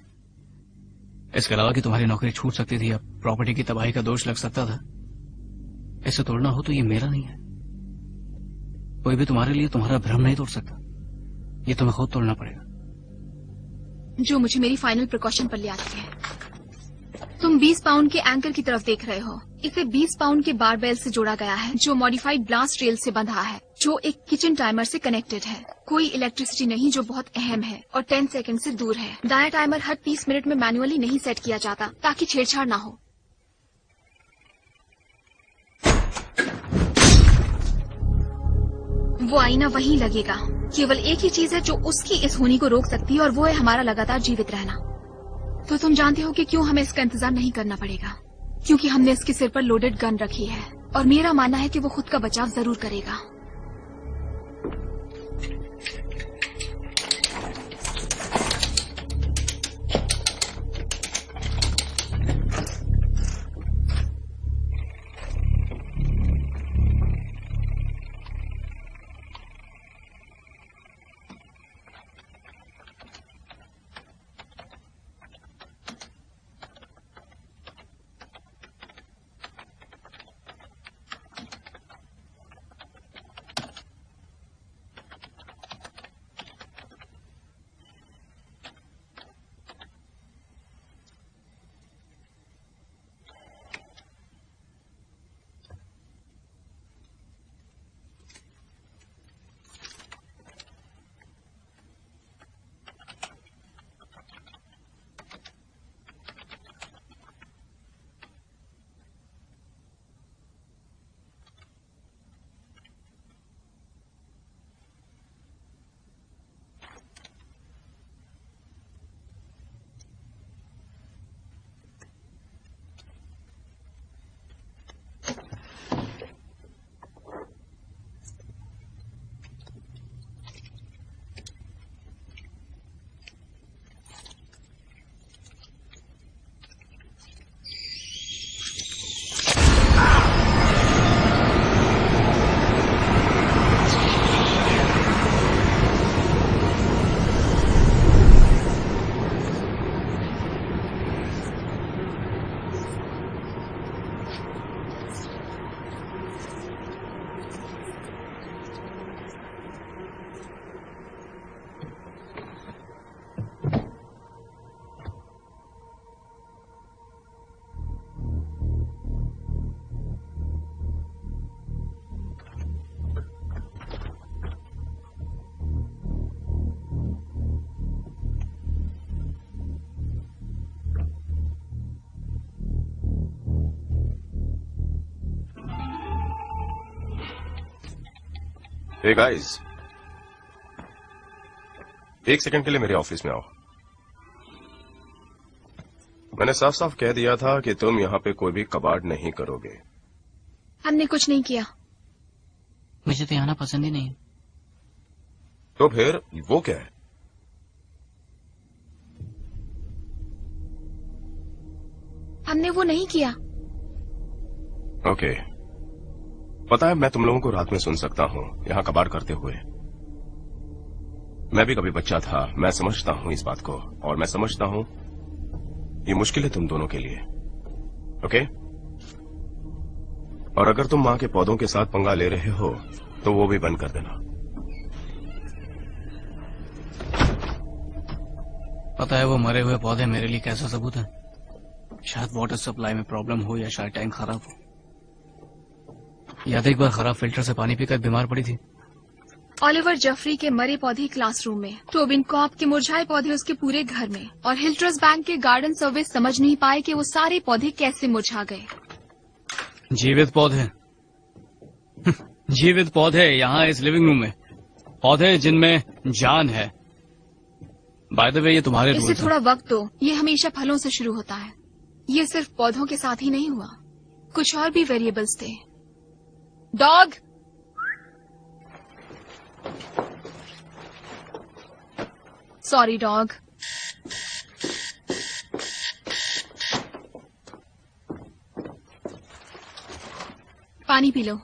Speaker 2: इसके अलावा कि तुम्हारी नौकरी छूट सकती थी या प्रॉपर्टी की तबाही का दोष लग सकता था। इसे तोड़ना हो तो ये मेरा नहीं है। कोई भी तुम्हारे लिए तुम्हारा भ्रम नहीं तोड़ सकता। ये तुम्हें खुद तोड़ना पड़ेगा।
Speaker 1: जो मुझे मेरी फाइनल प्रिकॉशन पर ले आती है। तुम 20 पाउंड के एंकर की तरफ देख रहे हो। इसे 20 पाउंड के बारबेल से जोड़ा गया है जो मॉडिफाइड ब्लास्ट रेल से बंधा है, जो एक किचन टाइमर से कनेक्टेड है। कोई इलेक्ट्रिसिटी नहीं, जो बहुत अहम है, और 10 सेकंड से दूर है। दायां टाइमर हर 30 मिनट में मैनुअली नहीं सेट किया जाता ताकि छेड़छाड़ ना हो। वो आईना वहीं लगेगा। केवल एक ही चीज है जो उसकी इस होनी को रोक सकती है और वो है हमारा लगातार जीवित रहना। तो तुम जानते हो कि क्यों हमें इसका इंतजार नहीं करना पड़ेगा? क्योंकि हमने इसके सिर पर लोडेड गन रखी है और मेरा मानना है कि वो खुद का बचाव जरूर करेगा।
Speaker 5: हे गाइस, एक सेकंड के लिए मेरे ऑफिस में आओ। मैंने साफ साफ कह दिया था कि तुम यहाँ पे कोई भी कबाड़ नहीं करोगे।
Speaker 1: हमने कुछ नहीं किया।
Speaker 2: मुझे तो आना पसंद ही नहीं।
Speaker 5: तो फिर वो क्या है?
Speaker 1: हमने वो नहीं किया।
Speaker 5: ओके, पता है मैं तुम लोगों को रात में सुन सकता हूँ यहाँ कबाड़ करते हुए। मैं भी कभी बच्चा था, मैं समझता हूँ इस बात को, और मैं समझता हूँ ये मुश्किल है तुम दोनों के लिए। ओके, और अगर तुम माँ के पौधों के साथ पंगा ले रहे हो तो वो भी बंद कर देना।
Speaker 2: पता है वो मरे हुए पौधे मेरे लिए कैसा सबूत है? शायद वाटर सप्लाई में प्रॉब्लम हो या शायद टैंक खराब हो। याद एक बार खराब फिल्टर से पानी पीकर बीमार पड़ी थी।
Speaker 1: ऑलिवर जेफरी के मरे पौधे क्लासरूम में, टोबिन कॉप के मुरझाए पौधे उसके पूरे घर में, और हिल्ट्रस बैंक के गार्डन सर्विस समझ नहीं पाए कि वो सारे पौधे कैसे मुरझा गए।
Speaker 2: जीवित पौधे जीवित पौधे यहाँ इस लिविंग रूम में, पौधे जिनमें जान है। बाय द वे ये तुम्हारे
Speaker 1: इसे
Speaker 2: रूल्स हैं।
Speaker 1: थोड़ा वक्त दो, ये हमेशा फलों से शुरू होता है। ये सिर्फ पौधों के साथ ही नहीं हुआ, कुछ और भी वेरिएबल्स थे। Dog, sorry dog. पानी पी लो।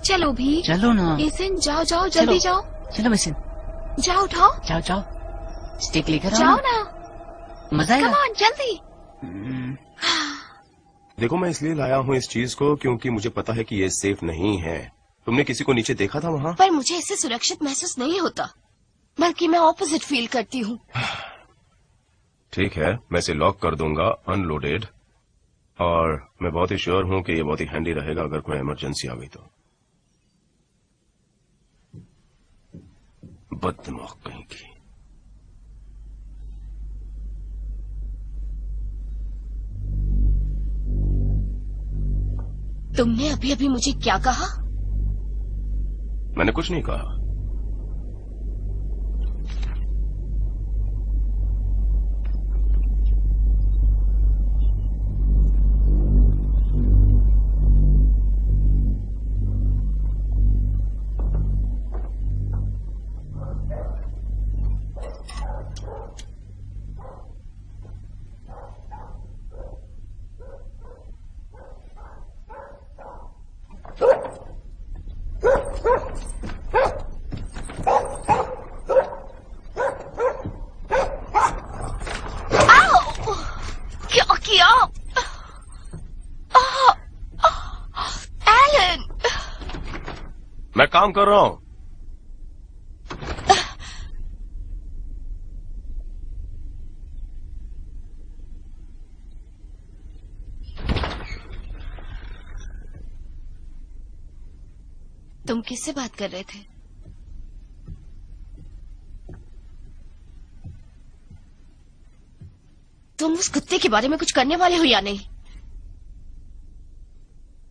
Speaker 1: चलो भी,
Speaker 6: चलो ना।
Speaker 1: एसन जाओ जाओ, जल्दी जाओ,
Speaker 6: चलो बेसिन,
Speaker 1: जाओ उठाओ,
Speaker 6: जाओ जाओ, स्टिक लेकर आओ
Speaker 1: जाओ
Speaker 6: ना।
Speaker 1: ना,
Speaker 6: मजा
Speaker 1: कम
Speaker 6: आएगा।
Speaker 1: ऑन जल्दी।
Speaker 5: देखो मैं इसलिए लाया हूँ इस चीज को क्योंकि मुझे पता है कि ये सेफ नहीं है। तुमने किसी को नीचे देखा था वहाँ?
Speaker 4: पर मुझे इससे सुरक्षित महसूस नहीं होता, बल्कि मैं ऑपोजिट फील करती हूँ।
Speaker 5: ठीक है, मैं इसे लॉक कर दूंगा अनलोडेड, और मैं बहुत ही श्योर हूँ कि ये बहुत ही हैंडी रहेगा अगर कोई इमरजेंसी आ गई तो। बददिमाग कहीं की।
Speaker 4: तुमने अभी अभी मुझे क्या कहा?
Speaker 5: मैंने कुछ नहीं कहा।
Speaker 4: क्या किया? एलन!
Speaker 5: मैं काम कर रहा हूँ।
Speaker 4: तुम किससे बात कर रहे थे? तुम उस कुत्ते के बारे में कुछ करने वाले हो या नहीं?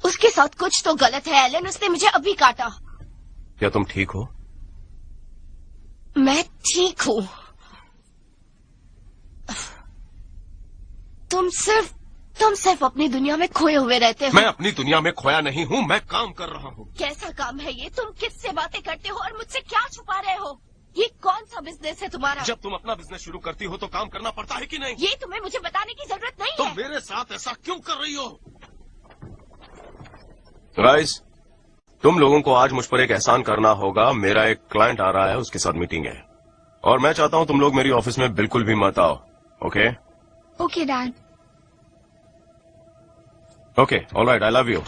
Speaker 4: उसके साथ कुछ तो गलत है एलन, उसने मुझे अभी काटा।
Speaker 5: क्या तुम ठीक हो?
Speaker 4: मैं ठीक हूँ। तुम सिर्फ अपनी दुनिया में खोए हुए रहते हो।
Speaker 5: मैं अपनी दुनिया में खोया नहीं हूँ, मैं काम कर रहा हूँ।
Speaker 4: कैसा काम है ये? तुम किससे बातें करते हो और मुझसे क्या छुपा रहे हो? ये कौन सा बिजनेस है तुम्हारा?
Speaker 5: जब तुम अपना बिजनेस शुरू करती हो तो काम करना पड़ता है कि नहीं?
Speaker 4: ये तुम्हें मुझे बताने की जरूरत नहीं
Speaker 5: तुम
Speaker 4: है।
Speaker 5: मेरे साथ ऐसा क्यों कर रही हो? गाइस, तुम लोगों को आज मुझ पर एक एहसान करना होगा। मेरा एक क्लाइंट आ रहा है, उसके साथ मीटिंग है, और मैं चाहता हूँ तुम लोग मेरी ऑफिस में बिल्कुल भी मत आओ। Okay?
Speaker 1: Okay dad.
Speaker 5: Okay, alright, I love you.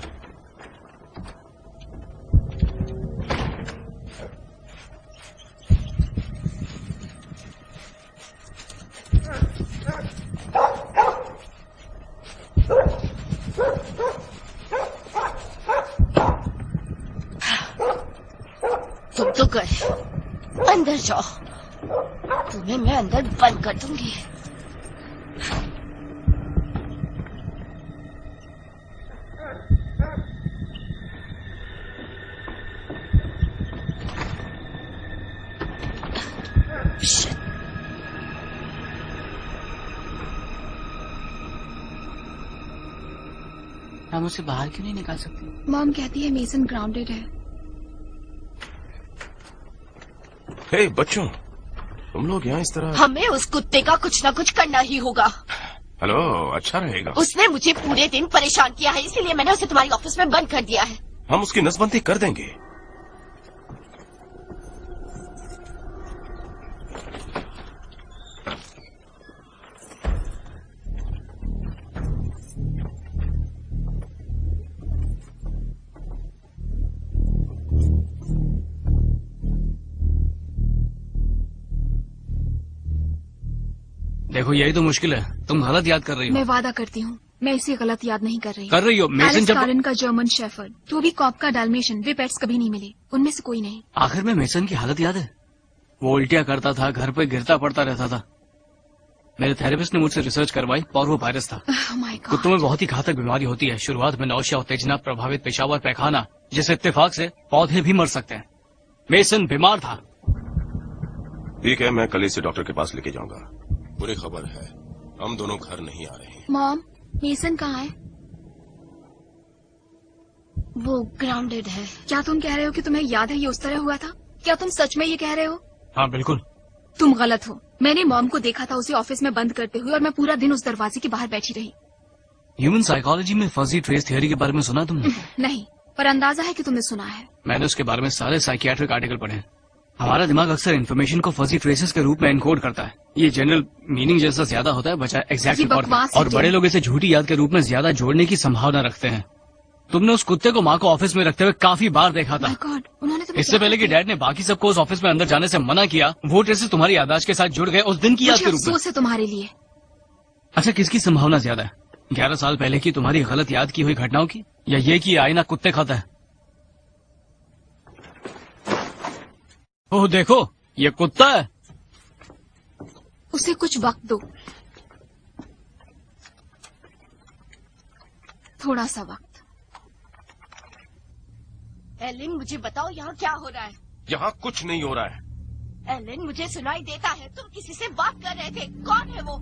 Speaker 4: तुम तो गए, अंदर जाओ। तुम्हें मैं अंदर बंद कर दूंगी। Shit.
Speaker 6: हम उसे बाहर क्यों नहीं निकाल सकते?
Speaker 1: मॉम कहती है मेसन ग्राउंडेड है।
Speaker 5: हे बच्चों, तुम लोग यहाँ इस तरह।
Speaker 4: हमें उस कुत्ते का कुछ ना कुछ करना ही होगा।
Speaker 5: हेलो, अच्छा रहेगा।
Speaker 4: उसने मुझे पूरे दिन परेशान किया है, इसीलिए मैंने उसे तुम्हारी ऑफिस में बंद कर दिया है।
Speaker 5: हम उसकी नसबंदी कर देंगे।
Speaker 2: देखो यही तो मुश्किल है, तुम गलत याद कर रही
Speaker 1: मैं
Speaker 2: हो।
Speaker 1: वादा करती हूँ मैं इसे गलत याद नहीं कर रही
Speaker 2: हो मेसन
Speaker 1: एलिस
Speaker 2: जब
Speaker 1: कॉलिन का जर्मन शेफर्ड, तो भी कॉप का डाल्मेशन, वे पेट्स कभी नहीं मिले, उनमें से कोई नहीं।
Speaker 2: आखिर में मेसन की हालत याद है? वो उल्टियां करता था, घर पे गिरता पड़ता रहता था। मेरे थेरेपिस्ट ने मुझसे रिसर्च करवाई और वो वायरस था।
Speaker 1: Oh my God.
Speaker 2: कुत्तों में बहुत ही घातक बीमारी होती है। शुरुआत में नौशिया, उत्तेजना, प्रभावित पेशाब और पैखाना, जिससे इत्तेफाक से पौधे भी मर सकते हैं। मेसन बीमार था।
Speaker 5: ठीक है, मैं कल इसे डॉक्टर के पास लेके जाऊंगा। बुरी खबर है, हम दोनों घर नहीं आ रहे हैं।
Speaker 1: मॉम, मेसन कहाँ है?
Speaker 4: वो ग्राउंडेड है।
Speaker 1: क्या तुम कह रहे हो कि तुम्हें याद है ये उस तरह हुआ था? क्या तुम सच में ये कह रहे हो?
Speaker 2: हाँ बिल्कुल।
Speaker 1: तुम गलत हो। मैंने मॉम को देखा था उसे ऑफिस में बंद करते हुए, और मैं पूरा दिन उस दरवाजे के बाहर बैठी रही।
Speaker 2: ह्यूमन साइकोलॉजी में फजी ट्रेस थियरी के बारे में सुना तुमने?
Speaker 1: नहीं, पर अंदाजा है कि तुमने सुना है।
Speaker 2: मैंने उसके बारे में सारे साइकियाट्रिक आर्टिकल पढ़े हैं। हमारा दिमाग अक्सर इन्फॉर्मेशन को फजी ट्रेसेस के रूप में एनकोड करता है। ये जनरल मीनिंग जैसा ज्यादा होता है बजाय
Speaker 1: ये
Speaker 2: एग्जैक्ट
Speaker 1: बकवास है,
Speaker 2: और बड़े लोग इसे झूठी याद के रूप में ज्यादा जोड़ने की संभावना रखते हैं। तुमने उस कुत्ते को माँ को ऑफिस में रखते हुए काफी बार देखा था।
Speaker 1: My God, उन्होंने तुम्हें
Speaker 2: इससे
Speaker 1: क्या
Speaker 2: पहले कि
Speaker 1: किया?
Speaker 2: डैड ने बाकी सबको उस ऑफिस में अंदर जाने से मना किया, वो ट्रेसेस तुम्हारी याददाश्त के साथ जुड़ गए उस दिन की याद
Speaker 1: मुझे
Speaker 2: के रूप में।
Speaker 1: अफसोस है तुम्हारे लिए।
Speaker 2: अच्छा, किसकी संभावना ज्यादा है? 11 साल पहले की तुम्हारी गलत याद की हुई घटनाओं की, या ये कि आईना कुत्ते खाता है? ओह देखो, ये कुत्ता है।
Speaker 1: उसे कुछ वक्त दो, थोड़ा सा वक्त।
Speaker 4: एलिन, मुझे बताओ यहाँ क्या हो रहा है?
Speaker 5: यहाँ कुछ नहीं हो रहा है।
Speaker 4: एलिन, मुझे सुनाई देता है तुम किसी से बात कर रहे थे। कौन है वो?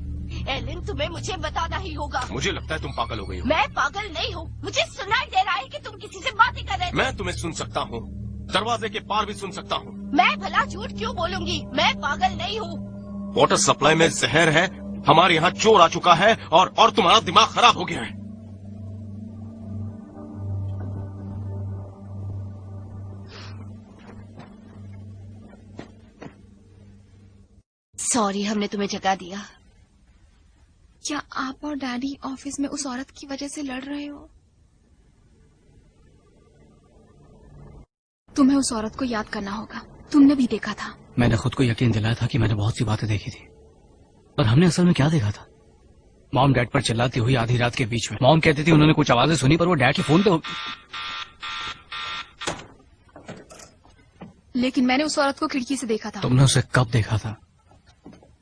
Speaker 4: एलिन, तुम्हें मुझे बताना ही होगा।
Speaker 5: मुझे लगता है तुम पागल हो गई हो।
Speaker 4: मैं पागल नहीं हूँ, मुझे सुनाई दे रहा है कि तुम किसी से बातें कर रहे थे।
Speaker 5: मैं तुम्हें सुन सकता हूँ, दरवाजे के पार भी सुन सकता हूँ।
Speaker 4: मैं भला झूठ क्यों बोलूंगी? मैं पागल नहीं हूँ।
Speaker 5: वाटर सप्लाई में जहर है, हमारे यहाँ चोर आ चुका है और तुम्हारा दिमाग खराब हो गया है।
Speaker 4: सॉरी, हमने तुम्हें जगा दिया।
Speaker 1: क्या आप और डैडी ऑफिस में उस औरत की वजह से लड़ रहे हो? तुम्हें उस औरत को याद करना होगा, तुमने भी देखा था।
Speaker 2: मैंने खुद को यकीन दिलाया था कि मैंने बहुत सी बातें देखी थी, पर हमने असल में क्या देखा था? मॉम डैड पर चिल्लाती हुई आधी रात के बीच में। मॉम कहती थी उन्होंने कुछ आवाजें सुनी, पर वो डैड के फोन पे।
Speaker 1: लेकिन मैंने उस औरत को खिड़की से देखा था।
Speaker 2: तुमने उसे कब देखा था?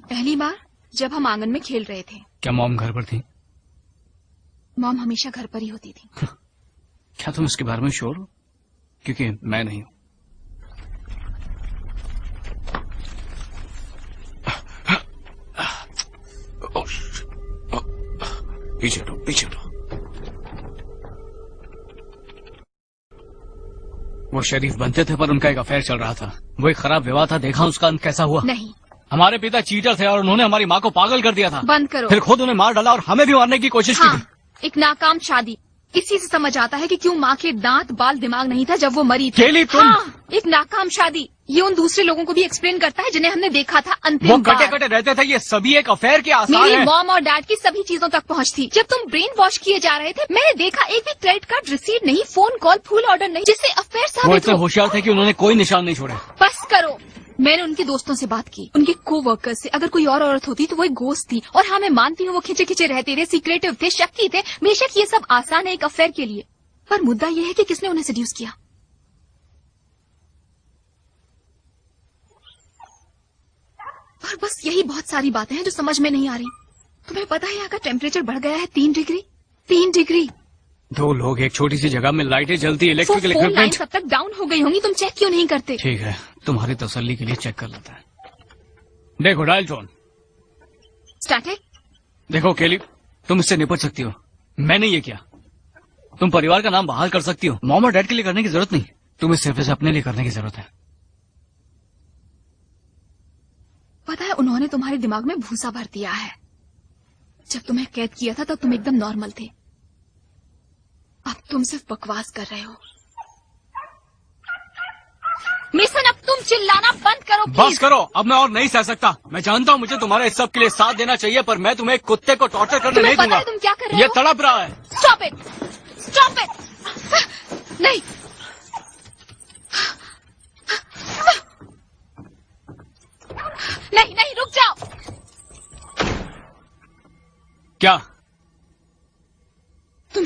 Speaker 1: पहली बार जब हम आंगन में खेल रहे थे।
Speaker 2: क्या मॉम घर पर थी?
Speaker 1: मॉम हमेशा घर पर ही होती थी।
Speaker 2: क्या तुम इसके बारे में श्योर हो? क्योंकि मैं नहीं हूं।
Speaker 5: पीछे हटो, पीछे हटो।
Speaker 2: वो शरीफ बनते थे, पर उनका एक अफेयर चल रहा था। वो एक खराब विवाह था। देखा उसका अंत कैसा हुआ?
Speaker 1: नहीं।
Speaker 2: हमारे पिता चीटर थे और उन्होंने हमारी माँ को पागल कर दिया था।
Speaker 1: बंद करो।
Speaker 2: फिर खुद उन्हें मार डाला और हमें भी मारने की कोशिश की
Speaker 1: हाँ,
Speaker 2: थी।
Speaker 1: एक नाकाम शादी। इसी से समझ आता है कि क्यों माँ के दांत बाल दिमाग नहीं था जब वो मरी थी।
Speaker 2: केली, तुम।
Speaker 1: हाँ, एक नाकाम शादी। ये उन दूसरे लोगों को भी एक्सप्लेन करता है जिन्हें हमने देखा था अंतिम
Speaker 2: वो
Speaker 1: बार।
Speaker 2: कटे कटे रहते थे। ये सभी एक अफेयर के आसार
Speaker 1: मेरी
Speaker 2: हैं।
Speaker 1: मॉम और डैड की सभी चीजों तक पहुंच थी। जब तुम ब्रेन वॉश किए जा रहे थे, मैंने देखा एक भी क्रेडिट कार्ड रिसीट नहीं, फोन कॉल, फुल ऑर्डर नहीं, जिससे अफेयर
Speaker 2: वो
Speaker 1: साबित
Speaker 2: इतने
Speaker 1: हो।
Speaker 2: होशियार थे कि उन्होंने कोई निशान नहीं छोड़े।
Speaker 1: बस करो। मैंने उनके दोस्तों से बात की, उनके को-वर्कर्स से। अगर कोई और औरत होती तो वो एक घोस्ट थी। और हाँ, मैं मानती हूँ वो खिंचे खिंचे रहते थे, सीक्रेटिव थे, शक्की थे। बेशक ये सब आसान है एक अफेयर के लिए, पर मुद्दा ये है कि किसने उन्हें सेड्यूस किया। और बस यही बहुत सारी बातें हैं जो समझ में नहीं आ रही। तुम्हें पता है यहाँ का टेम्परेचर बढ़ गया है 3 डिग्री। 3 डिग्री।
Speaker 2: 2 लोग एक छोटी सी जगह में, लाइटें जलती, इलेक्ट्रिकल
Speaker 1: फोन लाइन
Speaker 2: इक्विपमेंट।
Speaker 1: कब तक डाउन हो गई होंगी, तुम चेक क्यों नहीं करते?
Speaker 2: ठीक है, तुम्हारी तसल्ली के लिए चेक कर लेता है। देखो डायल टोन।
Speaker 1: स्टैटिक।
Speaker 2: देखो केली, तुम इससे निपट सकती हो, मैंने ये किया। तुम परिवार का नाम बहाल कर सकती हो। मॉम और डैड के लिए करने की जरूरत नहीं, तुम्हें सिर्फ इसे अपने लिए करने की जरूरत है।
Speaker 1: पता है, उन्होंने तुम्हारे दिमाग में भूसा भर दिया है। जब तुम्हें कैद किया था तब तुम एकदम नॉर्मल थे। अब तुम सिर्फ बकवास कर रहे हो। मिशन, अब तुम चिल्लाना बंद करो
Speaker 2: बस
Speaker 1: प्लीज।
Speaker 2: करो, अब मैं और नहीं सह सकता। मैं जानता हूँ मुझे तुम्हारे इस सब के लिए साथ देना चाहिए, पर मैं तुम्हें एक कुत्ते को टॉर्चर करने
Speaker 1: तुम्हें
Speaker 2: नहीं
Speaker 1: पता
Speaker 2: दूंगा।
Speaker 1: है तुम क्या कर रहे
Speaker 2: ये
Speaker 1: हो?
Speaker 2: तड़प रहा है।
Speaker 1: Stop it, stop it. नहीं, नहीं, नहीं, रुक जाओ।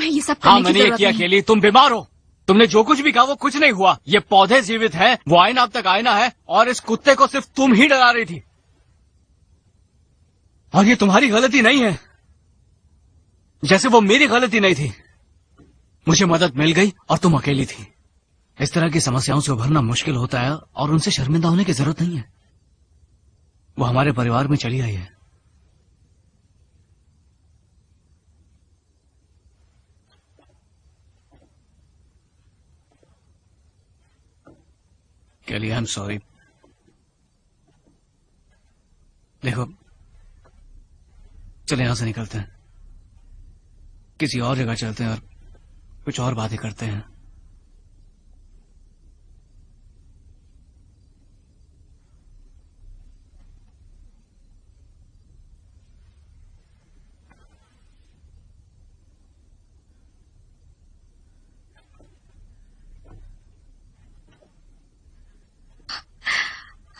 Speaker 1: तुम्हें ये सब
Speaker 2: हाँ
Speaker 1: करने की
Speaker 2: मैंने ये
Speaker 1: जरूरत
Speaker 2: किया
Speaker 1: नहीं।
Speaker 2: केली, तुम बीमार हो। तुमने जो कुछ भी कहा वो कुछ नहीं हुआ। ये पौधे जीवित हैं, वो आईना अब तक आईना है, और इस कुत्ते को सिर्फ तुम ही डरा रही थी। और ये तुम्हारी गलती नहीं है, जैसे वो मेरी गलती नहीं थी। मुझे मदद मिल गई और तुम अकेली थी। इस तरह की समस्याओं से उभरना मुश्किल होता है और उनसे शर्मिंदा होने की जरूरत नहीं है। वो हमारे परिवार में चली आई है। केली, आई एम सॉरी। देखो, चले यहां से निकलते हैं, किसी और जगह चलते हैं और कुछ और बातें करते हैं।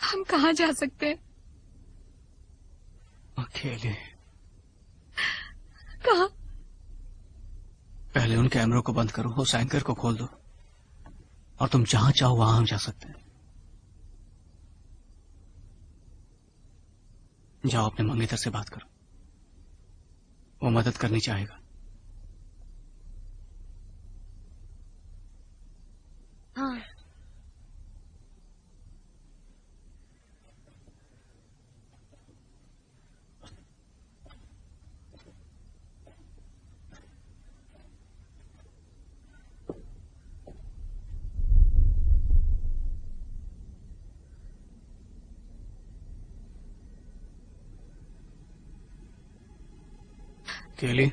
Speaker 1: हम कहाँ जा सकते हैं?
Speaker 2: अकेले।
Speaker 1: कहाँ?
Speaker 2: पहले उन कैमरों को बंद करो, उस एंकर को खोल दो, और तुम जहां चाहो वहां हम जा सकते हैं। जाओ अपने मंगेतर से बात करो, वो मदद करनी चाहेगा।
Speaker 1: हाँ।
Speaker 2: केली,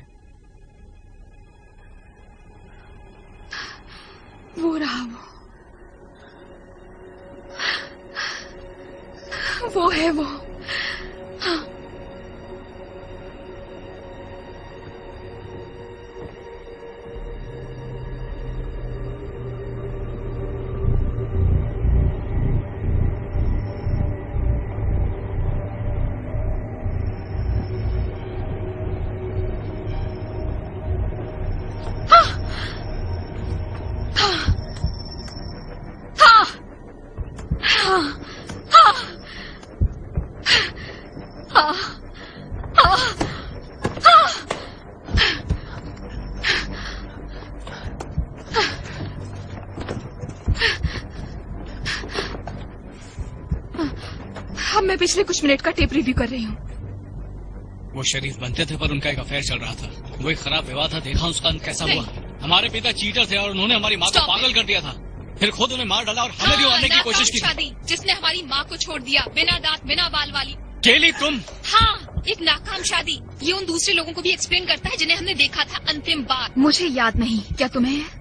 Speaker 1: वो रहा वो है वो। हाँ। अब मैं पिछले कुछ मिनट का टेप रिव्यू कर रही हूँ।
Speaker 2: वो शरीफ बनते थे पर उनका एक अफेयर चल रहा था। वो एक खराब विवाह था, देखा उसका अंत कैसा हुआ। हमारे पिता चीटर थे और उन्होंने हमारी माँ को पागल कर दिया था, फिर खुद उन्हें मार डाला और हमें भी मारने की कोशिश की।
Speaker 1: शादी जिसने हमारी माँ को छोड़ दिया, बिना दांत बिना बाल वाली।
Speaker 2: केली तुम।
Speaker 1: हाँ, एक नाकाम शादी। ये उन दूसरे लोगों को भी एक्सप्लेन करता है जिन्हें हमने देखा था अंतिम बार। मुझे याद नहीं। क्या तुम्हें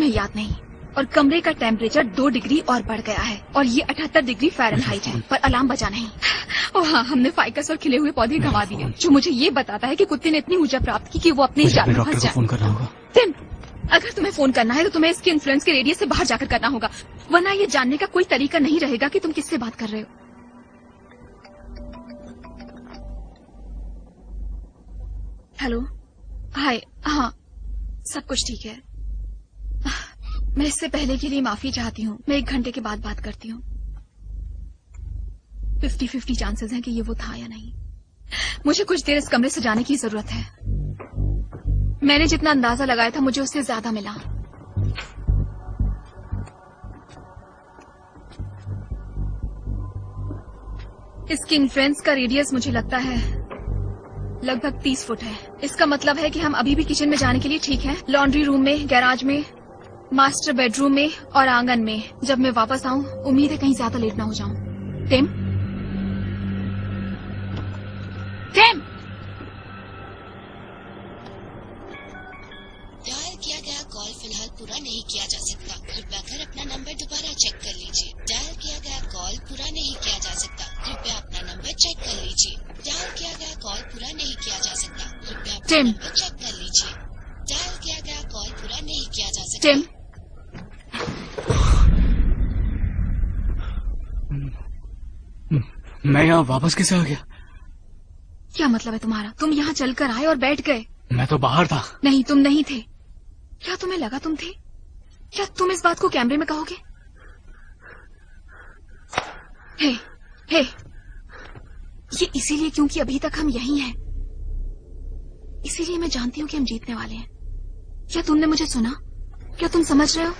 Speaker 1: याद नहीं? और कमरे का टेम्परेचर 2 डिग्री और बढ़ गया है, और ये 78 डिग्री फ़ारेनहाइट है, पर अलार्म बजा नहीं। और हाँ, हमने फाइकस और खिले हुए पौधे गंवा दिए, जो मुझे ये बताता है कि कुत्ते ने इतनी ऊर्जा प्राप्त की कि वो अपने जाल में फंस जाए।
Speaker 2: फोन करना होगा।
Speaker 1: टिम, अगर तुम्हें फोन करना है तो तुम्हें इसके इन्फ्लुएंस के रेडियस से बाहर जाकर करना होगा, वरना ये जानने का कोई तरीका नहीं रहेगा कि तुम किससे बात कर रहे हो। हेलो, हाय। हाँ, सब कुछ ठीक है। मैं इससे पहले के लिए माफी चाहती हूँ। मैं 1 घंटे के बाद बात करती हूँ। 50-50 चांसेस हैं कि ये वो था या नहीं। मुझे कुछ देर इस कमरे से जाने की जरूरत है। मैंने जितना अंदाजा लगाया था मुझे उससे ज्यादा मिला। इसकी इन्फ्लुएंस का रेडियस मुझे लगता है लगभग 30 फुट है। इसका मतलब है कि हम अभी भी किचन में जाने के लिए ठीक हैं। लॉन्ड्री रूम में, गैराज में, मास्टर बेडरूम में और आंगन में। जब मैं वापस आऊं, उम्मीद है कहीं ज्यादा लेट ना हो जाऊं। Tim, Tim.
Speaker 7: डायल किया गया कॉल फिलहाल पूरा नहीं किया जा सकता। कृपया कर अपना नंबर दोबारा चेक कर लीजिए। डायल किया गया कॉल पूरा नहीं किया जा सकता। कृपया अपना नंबर चेक कर लीजिए। डायल किया गया कॉल पूरा नहीं किया जा सकता। कृपया अपना
Speaker 1: टिम।
Speaker 7: नंबर चेक कर लीजिए। डायल किया गया कॉल पूरा नहीं किया जा सकता।
Speaker 1: टिम,
Speaker 2: मैं यहाँ वापस कैसे आ गया?
Speaker 1: क्या मतलब है तुम्हारा? तुम यहाँ चलकर आए और बैठ गए।
Speaker 2: मैं तो बाहर था।
Speaker 1: नहीं, तुम नहीं थे। क्या तुम्हें लगा तुम थे? क्या तुम इस बात को कैमरे में कहोगे? हे, हे, ये इसीलिए क्योंकि अभी तक हम यही हैं। इसीलिए मैं जानती हूँ कि हम जीतने वाले हैं। क्या तुमने मुझे सुना? क्या तुम समझ रहे हो?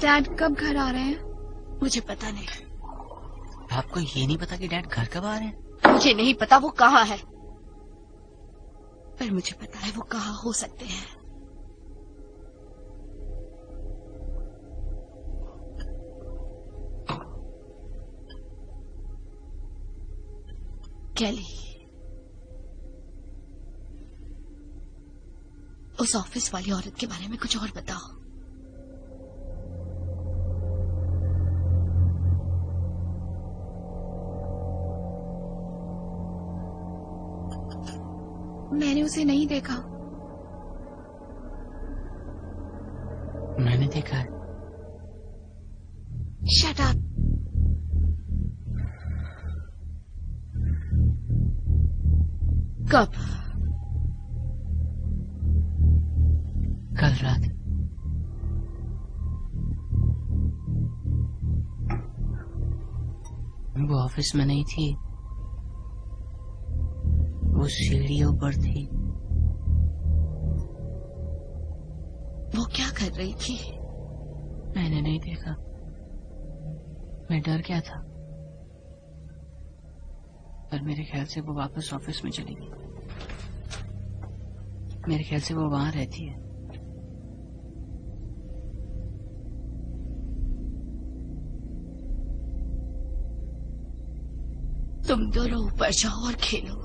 Speaker 1: डैड कब घर आ रहे हैं?
Speaker 4: मुझे पता नहीं।
Speaker 6: आपको ये नहीं पता कि डैड घर कब आ रहे हैं?
Speaker 4: मुझे नहीं पता वो कहाँ है, पर मुझे पता है वो कहाँ हो सकते हैं। कैली, उस ऑफिस वाली औरत के बारे में कुछ और बताओ।
Speaker 1: मैंने उसे नहीं देखा।
Speaker 6: मैंने देखा है।
Speaker 1: Shut up.
Speaker 4: कब?
Speaker 6: कल रात। वो ऑफिस में नहीं थी, वो सीढ़ियों पर थी।
Speaker 4: वो क्या कर रही थी?
Speaker 6: मैंने नहीं देखा, मैं डर गया था, पर मेरे ख्याल से वो वापस ऑफिस में चली गई। मेरे ख्याल से वो वहां रहती है।
Speaker 4: तुम दोनों ऊपर जाओ और खेलो।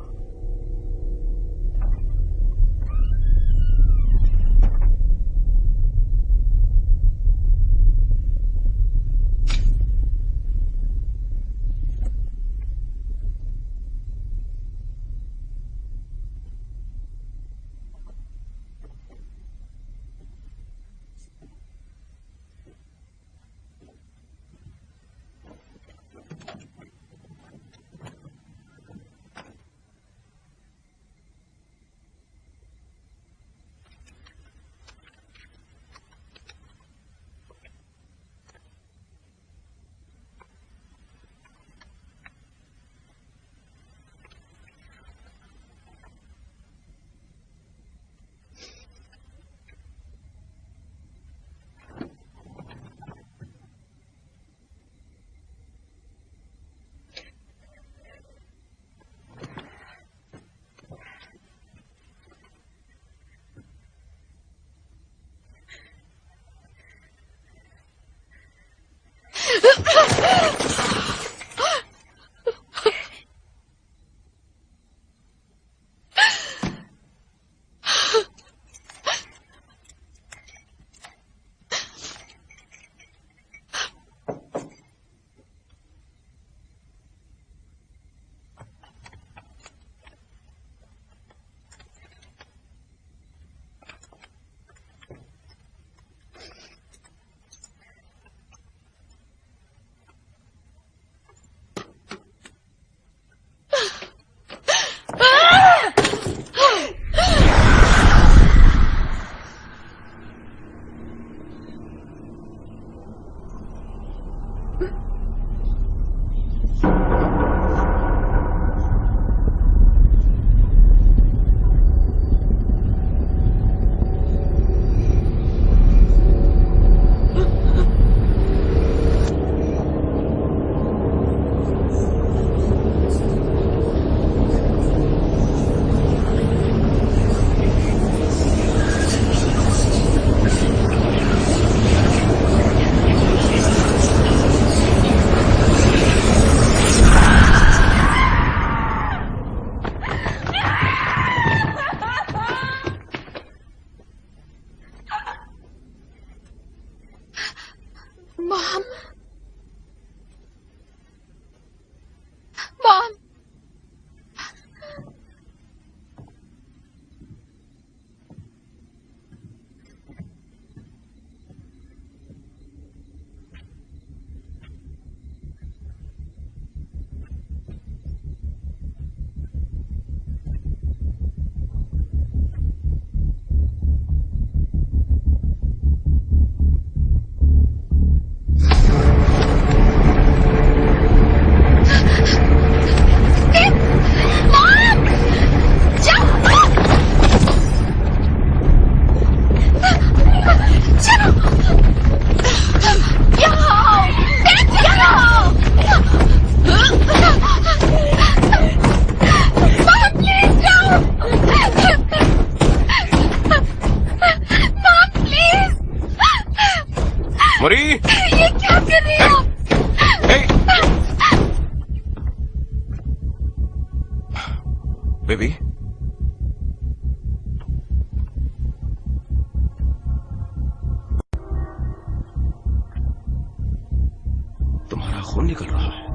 Speaker 5: खून निकल रहा है।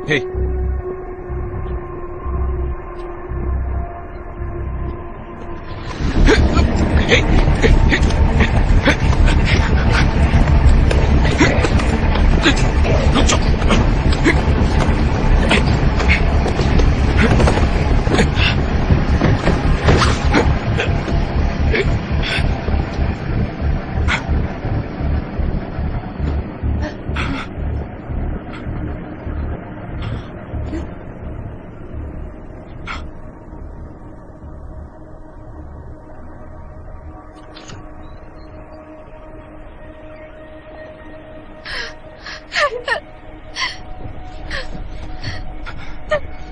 Speaker 5: हे, रुक जाओ।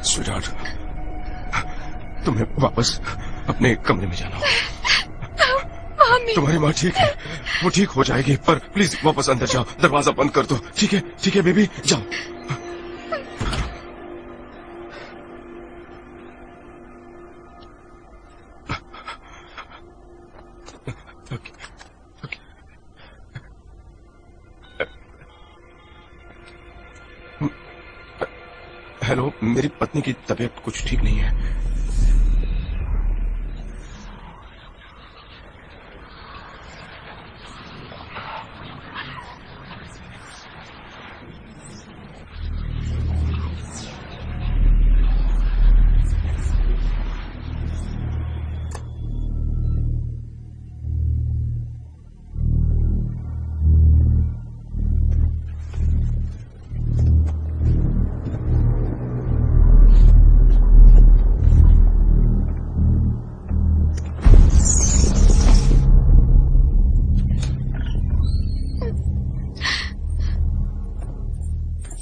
Speaker 5: स्वीटहार्ट, तुम्हें वापस अपने कमरे में जाना होगा। तुम्हारी माँ ठीक है, वो ठीक हो जाएगी, पर प्लीज वापस अंदर जाओ, दरवाजा बंद कर दो। ठीक है बेबी, जाओ। हेलो, मेरी पत्नी की तबीयत कुछ ठीक नहीं है।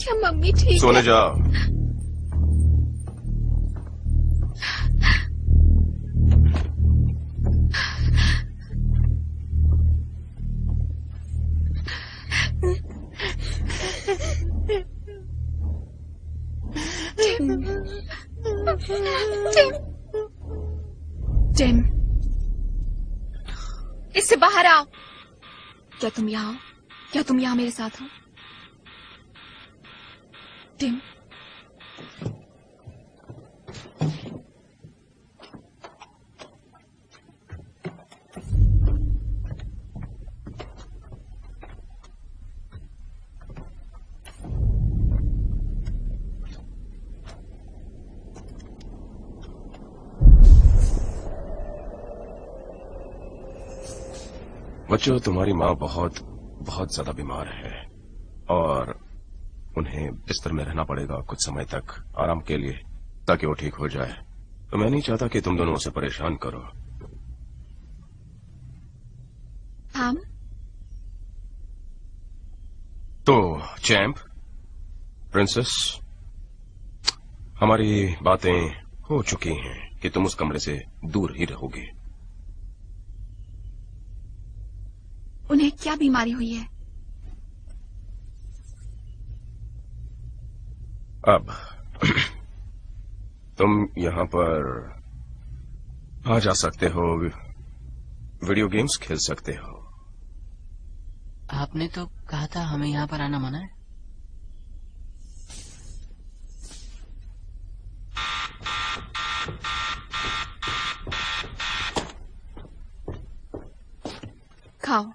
Speaker 1: क्या मम्मी ठीक
Speaker 5: सोने
Speaker 1: है?
Speaker 5: जाओ।
Speaker 1: टिम, इससे बाहर आओ। क्या तुम यहाँ हो? क्या तुम यहाँ मेरे साथ हो? टिम,
Speaker 5: बच्चों, तुम्हारी माँ बहुत ज्यादा बीमार है और उन्हें बिस्तर में रहना पड़ेगा कुछ समय तक आराम के लिए, ताकि वो ठीक हो जाए। तो मैं नहीं चाहता कि तुम दोनों उसे परेशान करो।
Speaker 1: हम
Speaker 5: तो चैंप, प्रिंसेस, हमारी बातें हो चुकी हैं कि तुम उस कमरे से दूर ही रहोगे।
Speaker 1: उन्हें क्या बीमारी हुई है?
Speaker 5: अब तुम यहाँ पर आ जा सकते हो, वीडियो गेम्स खेल सकते हो।
Speaker 6: आपने तो कहा था हमें यहाँ पर आना मना है।
Speaker 1: खाओ।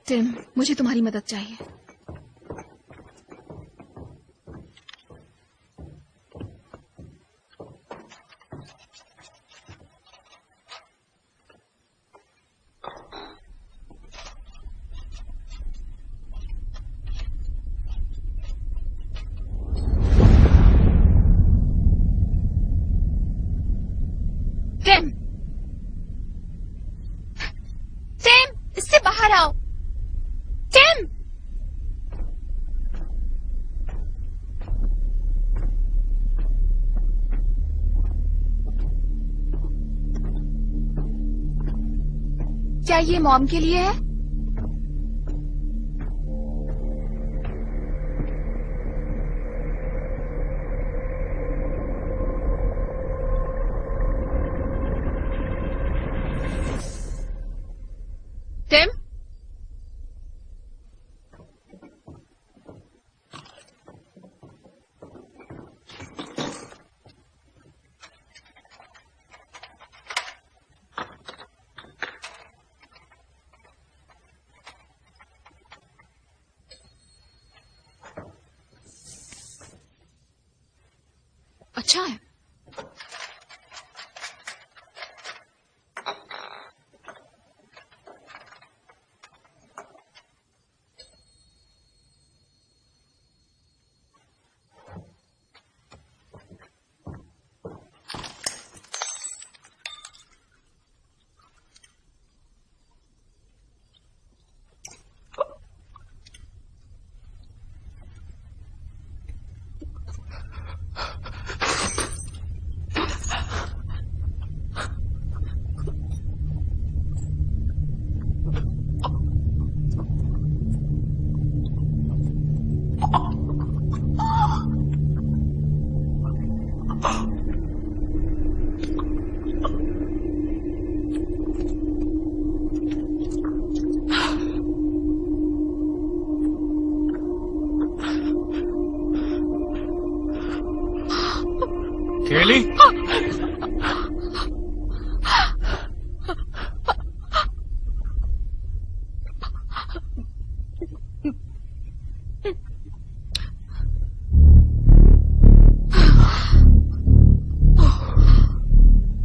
Speaker 1: टिम, मुझे तुम्हारी मदद चाहिए। टिम, टिम, इससे बाहर आओ। टिम, क्या ये मॉम के लिए है? अच्छा है।
Speaker 2: केली,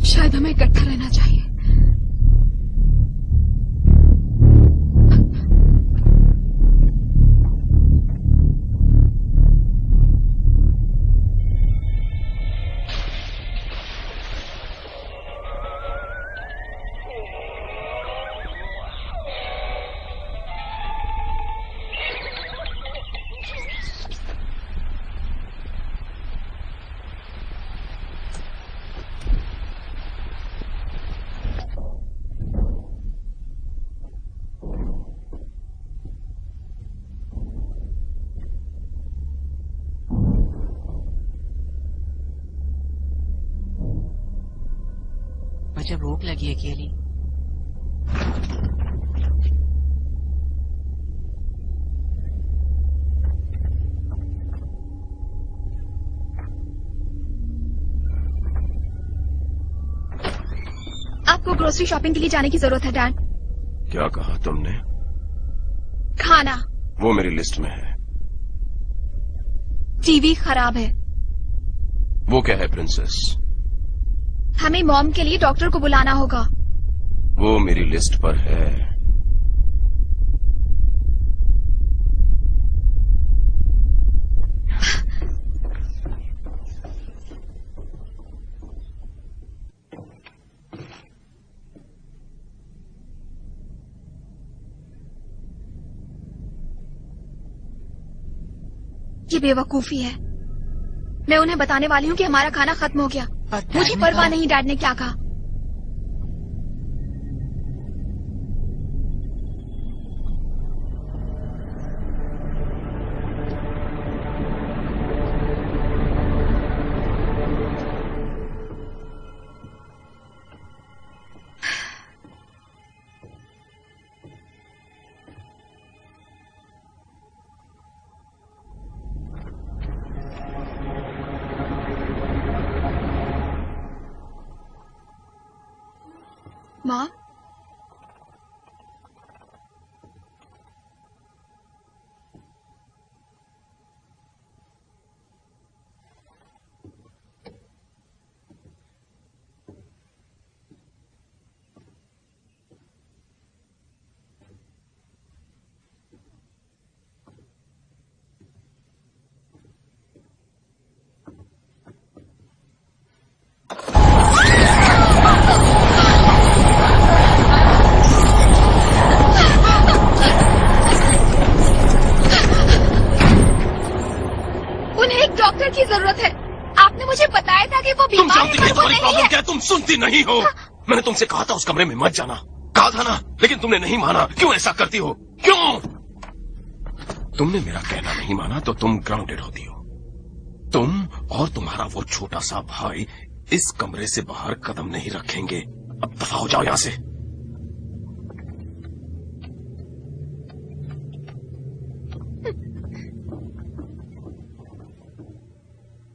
Speaker 1: शायद हमें इकट्ठा रहना चाहिए।
Speaker 6: मुझे भूख लगी है केली।
Speaker 1: आपको ग्रोसरी शॉपिंग के लिए जाने की जरूरत है डैड।
Speaker 5: क्या कहा तुमने?
Speaker 1: खाना।
Speaker 5: वो मेरी लिस्ट में है।
Speaker 1: टीवी खराब है।
Speaker 5: वो क्या है प्रिंसेस?
Speaker 1: हमें मॉम के लिए डॉक्टर को बुलाना होगा।
Speaker 5: वो मेरी लिस्ट पर है।
Speaker 1: ये बेवकूफी है। मैं उन्हें बताने वाली हूँ कि हमारा खाना खत्म हो गया। मुझे परवाह नहीं डैड ने क्या कहा। माँ, उन्हें एक डॉक्टर की जरूरत है। आपने मुझे बताया था कि वो
Speaker 5: तुम
Speaker 1: बीमार
Speaker 5: जानती
Speaker 1: है,
Speaker 5: नहीं
Speaker 1: पर वो
Speaker 5: तुम्हारी
Speaker 1: नहीं
Speaker 5: प्रॉब्लम
Speaker 1: है।
Speaker 5: क्या है? तुम सुनती नहीं हो। मैंने तुमसे कहा था उस कमरे में मत जाना। कहा था ना, लेकिन तुमने नहीं माना। क्यों ऐसा करती हो? क्यों? तुमने मेरा कहना नहीं माना तो तुम ग्राउंडेड होती हो। तुम और तुम्हारा वो छोटा सा भाई इस कमरे से बाहर कदम नहीं रखेंगे। अब दफा हो जाओ यहां से।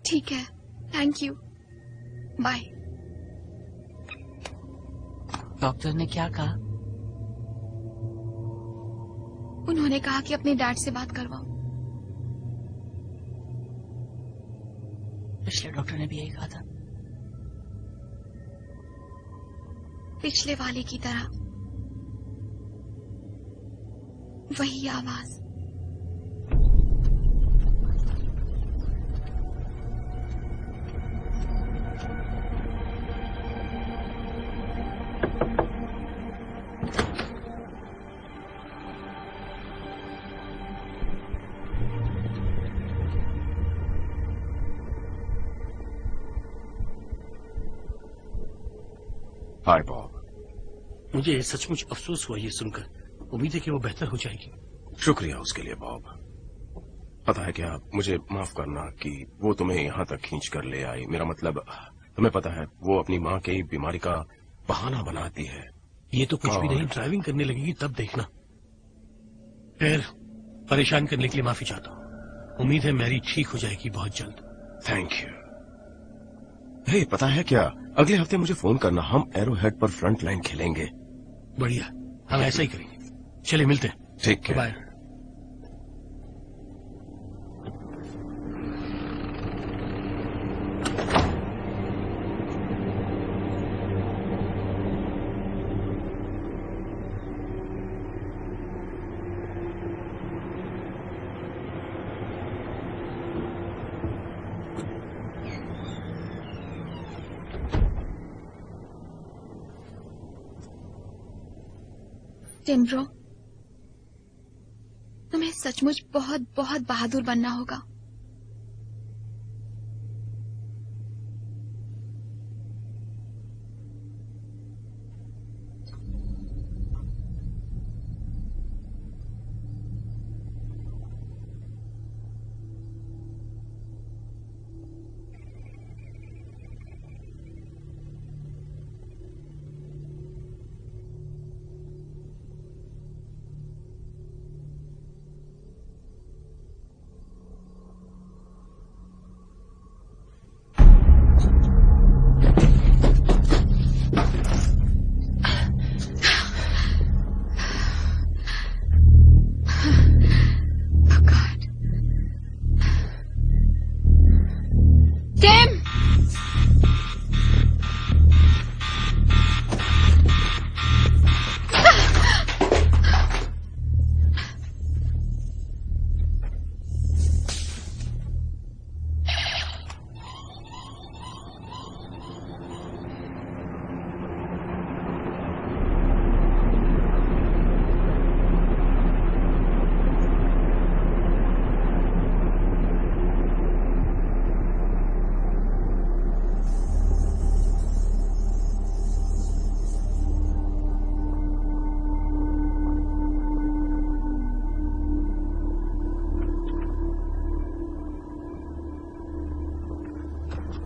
Speaker 1: ठीक है, थैंक यू, बाय।
Speaker 6: डॉक्टर ने क्या कहा?
Speaker 1: उन्होंने कहा कि अपने डैड से बात करवाओ।
Speaker 6: पिछले डॉक्टर ने भी यही कहा था।
Speaker 1: पिछले वाले की तरह वही आवाज।
Speaker 5: हाय बॉब।
Speaker 3: मुझे सचमुच अफसोस हुआ ये सुनकर। उम्मीद है कि वो बेहतर हो जाएगी।
Speaker 5: शुक्रिया उसके लिए बॉब। पता है क्या, मुझे माफ करना कि वो तुम्हें यहाँ तक खींच कर ले आई। मेरा मतलब, तुम्हें पता है वो अपनी माँ की बीमारी का बहाना बनाती है।
Speaker 3: ये तो कुछ भी नहीं, ड्राइविंग करने लगेगी तब देखना। खैर, परेशान करने के लिए माफी चाहता हूँ। उम्मीद है मैरी ठीक हो जाएगी बहुत जल्द।
Speaker 5: Thank you. हे, पता है क्या, अगले हफ्ते मुझे फोन करना, हम एरो हेड पर फ्रंट लाइन खेलेंगे।
Speaker 3: बढ़िया, हम ऐसा ही करेंगे। चलिए मिलते हैं।
Speaker 5: ठीक है,
Speaker 3: बाय।
Speaker 1: टिम्ब्रो, तुम्हें सचमुच बहुत बहुत बहादुर बनना होगा।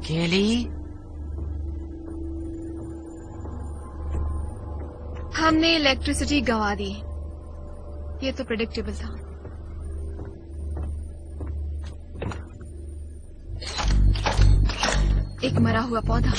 Speaker 6: केली,
Speaker 1: हमने इलेक्ट्रिसिटी गंवा दी। ये तो प्रेडिक्टेबल था। एक मरा हुआ पौधा।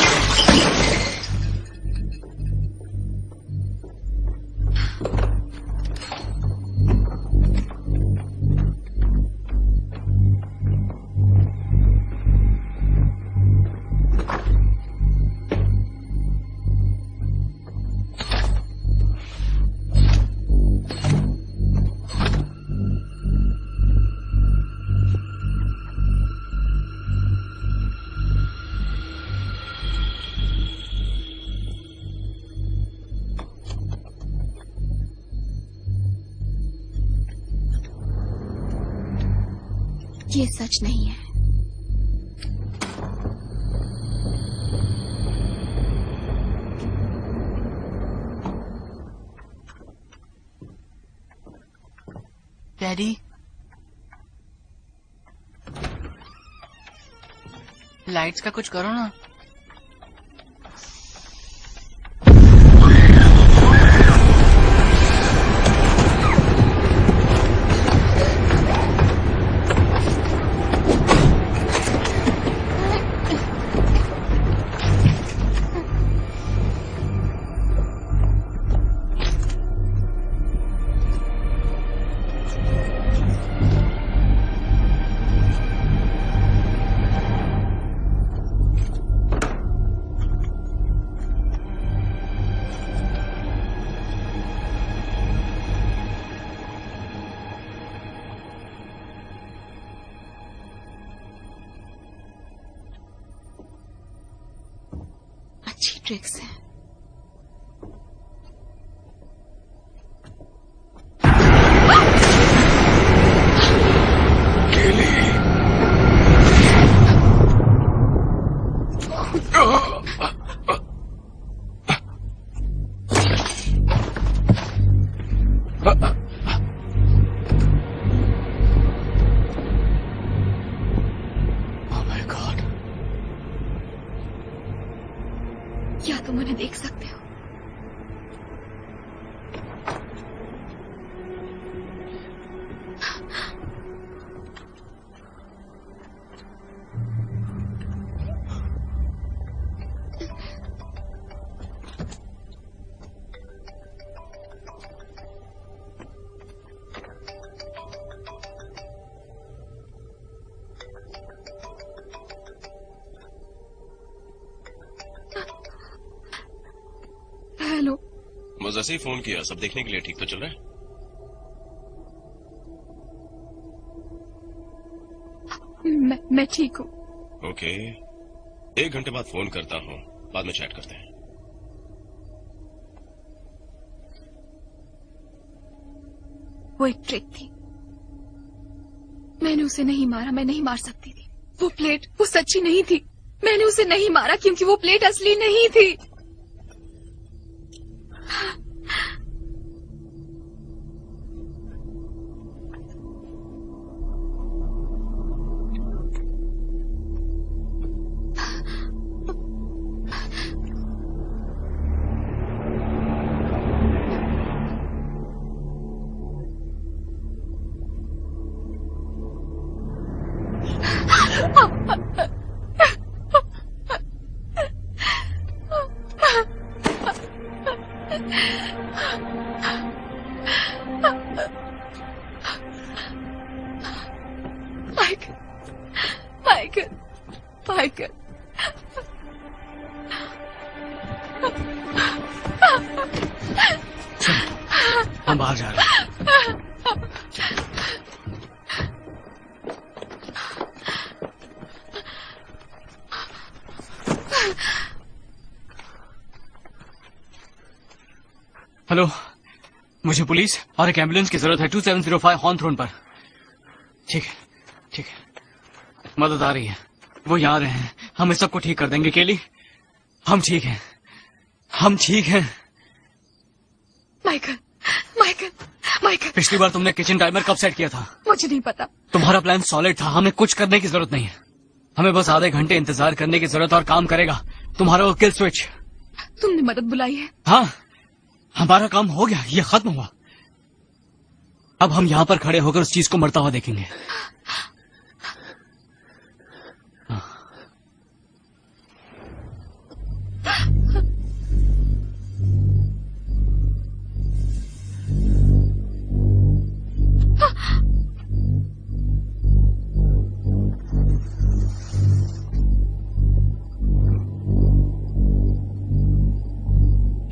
Speaker 1: ये सच नहीं है।
Speaker 6: डैडी, लाइट्स का कुछ करो ना।
Speaker 1: ट्रिक्स हैं।
Speaker 2: Oh my God.
Speaker 1: क्या तुम उन्हें देख सकते हो? हेलो।
Speaker 5: बस ऐसे ही फोन किया, सब देखने के लिए। ठीक तो चल रहा है?
Speaker 1: मैं ठीक हूँ।
Speaker 5: ओके, 1 घंटे बाद फोन करता हूँ, बाद में चैट करते हैं।
Speaker 1: वो एक ट्रिक थी। मैंने उसे नहीं मारा, मैं नहीं मार सकती थी। वो प्लेट वो सच्ची नहीं थी। मैंने उसे नहीं मारा क्योंकि वो प्लेट असली नहीं थी। माइकल,
Speaker 2: हम बाहर जा रहे हैं। हेलो, मुझे पुलिस और एक एम्बुलेंस की जरूरत है 2705 हॉर्नथ्रोन पर। ठीक है, ठीक है, मदद आ रही है। वो यहाँ आ रहे हैं। हम इस सबको ठीक कर देंगे केली। हम ठीक हैं, हम ठीक हैं।
Speaker 1: Michael, Michael, Michael.
Speaker 2: पिछली बार तुमने किचन टाइमर कब सेट किया था?
Speaker 1: मुझे नहीं पता।
Speaker 2: तुम्हारा प्लान सॉलिड था। हमें कुछ करने की जरूरत नहीं है। हमें बस आधे घंटे इंतजार करने की जरूरत और काम करेगा तुम्हारा वो किल स्विच।
Speaker 1: तुमने मदद बुलाई है?
Speaker 2: हाँ, हमारा काम हो गया, ये खत्म हुआ। अब हम यहाँ पर खड़े होकर उस चीज को मरता हुआ देखेंगे।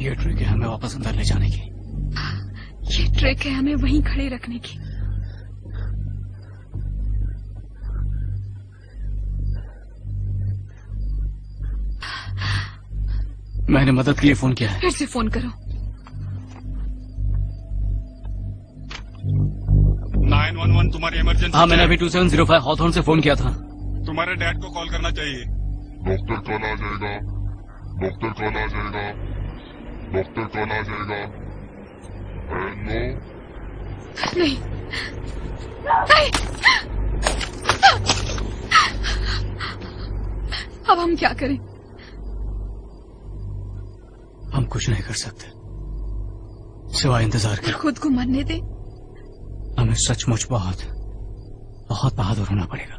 Speaker 2: ये ट्रिक है हमें वापस अंदर ले जाने की।
Speaker 1: ये ट्रिक है हमें वहीं खड़े रखने की।
Speaker 2: मैंने मदद के लिए फोन किया है।
Speaker 1: फिर से फोन करो।
Speaker 8: 911 तुम्हारी इमरजेंसी।
Speaker 2: हाँ, मैंने अभी 2705 हॉथॉर्न से फोन किया था।
Speaker 8: तुम्हारे डैड को कॉल करना चाहिए।
Speaker 9: डॉक्टर कल आ जाएगा, डॉक्टर कल आ जाएगा, डॉक्टर कल आ जाएगा। हेलो,
Speaker 1: नहीं, नहीं। अब हम क्या करें?
Speaker 2: हम कुछ नहीं कर सकते सिवाय इंतजार के।
Speaker 1: खुद को मरने दे।
Speaker 2: हमें सचमुच बहुत बहुत बहादुर होना पड़ेगा।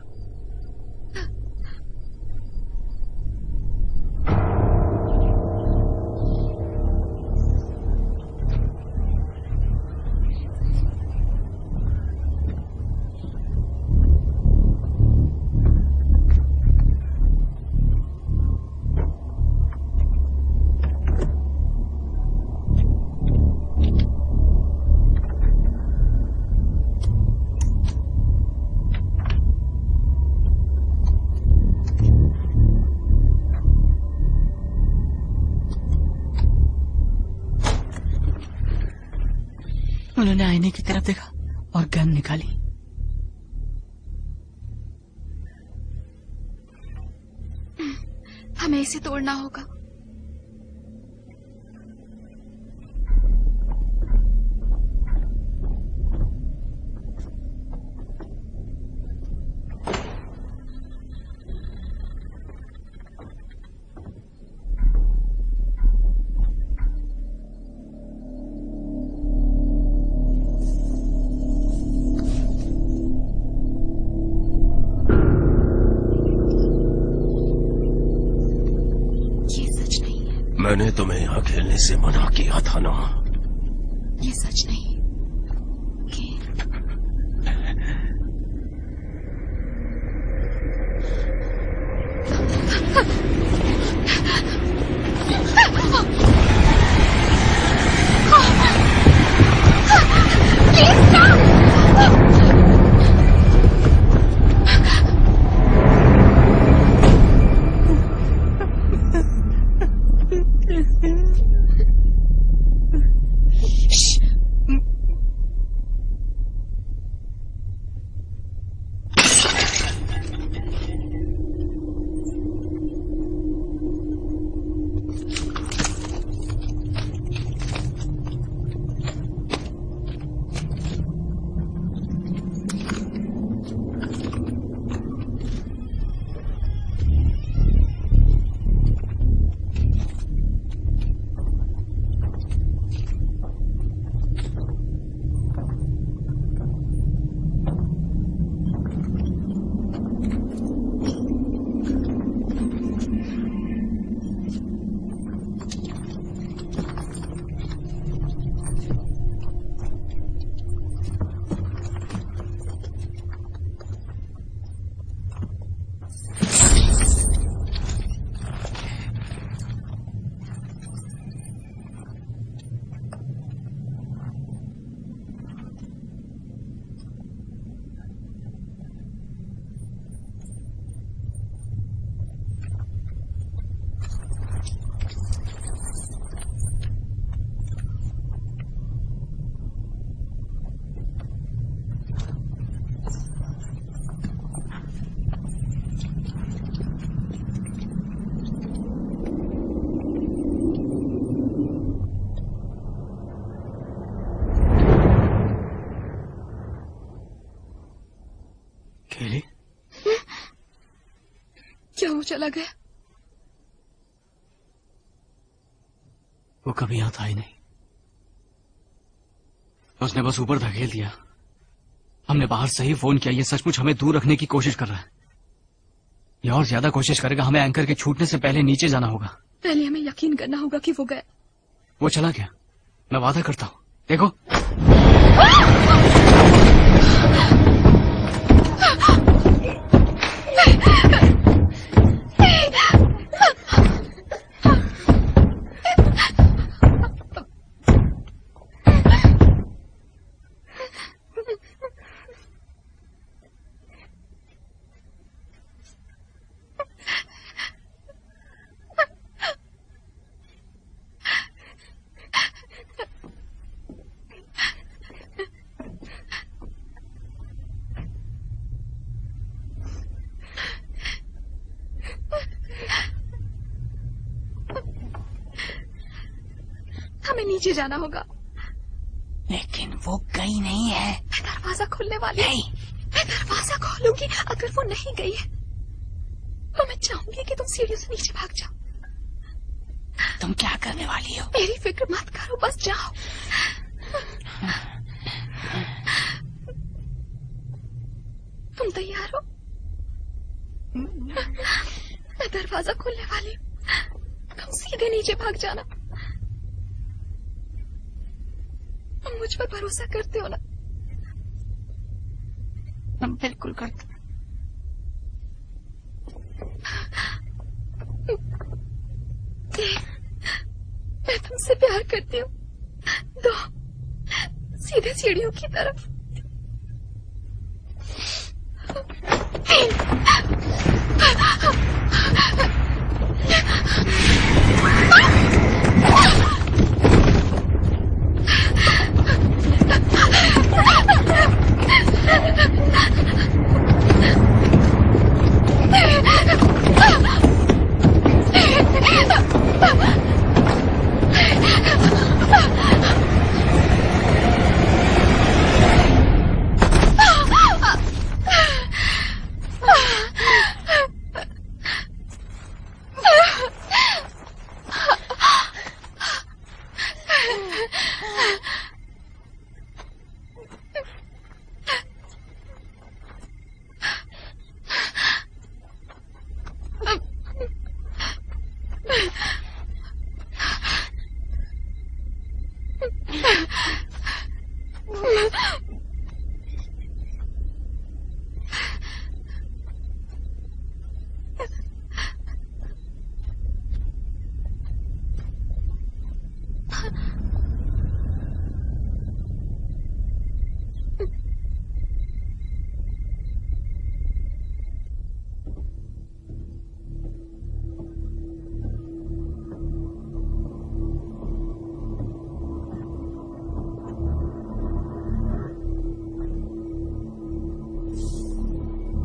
Speaker 2: आईने की तरफ देखा और गन निकाली।
Speaker 1: हमें इसे तोड़ना होगा।
Speaker 5: मैंने तुम्हें यहाँ खेलने से मना किया था ना।
Speaker 1: ये सच नहीं कि क्या वो चला गया?
Speaker 2: वो कभी यहाँ था ही नहीं। उसने बस ऊपर धकेल दिया। हमने बाहर से ही फोन किया। ये सचमुच हमें दूर रखने की कोशिश कर रहा है। ये और ज्यादा कोशिश करेगा। हमें एंकर के छूटने से पहले नीचे जाना होगा।
Speaker 1: पहले हमें यकीन करना होगा कि वो गया।
Speaker 2: वो चला गया, मैं वादा करता हूँ। देखो
Speaker 1: हमें नीचे जाना होगा।
Speaker 2: लेकिन वो गई नहीं है।
Speaker 1: मैं दरवाजा खोलने वाली हूँ। मैं दरवाजा खोलूंगी। अगर वो नहीं गई है तो मैं चाहूंगी कि तुम सीढ़ियों से नीचे भाग जाओ।
Speaker 2: तुम क्या करने वाली हो?
Speaker 1: मेरी फिक्र मत करो, बस जाओ। तुम तैयार हो? मैं दरवाजा खोलने वाली हूँ। तुम सीधे नीचे भाग जाना। तुम मुझ पर भरोसा करते हो ना?
Speaker 2: हम बिल्कुल करते।
Speaker 1: मैं तुमसे प्यार करती हूँ। दो, सीधे सीढ़ियों की तरफ। 3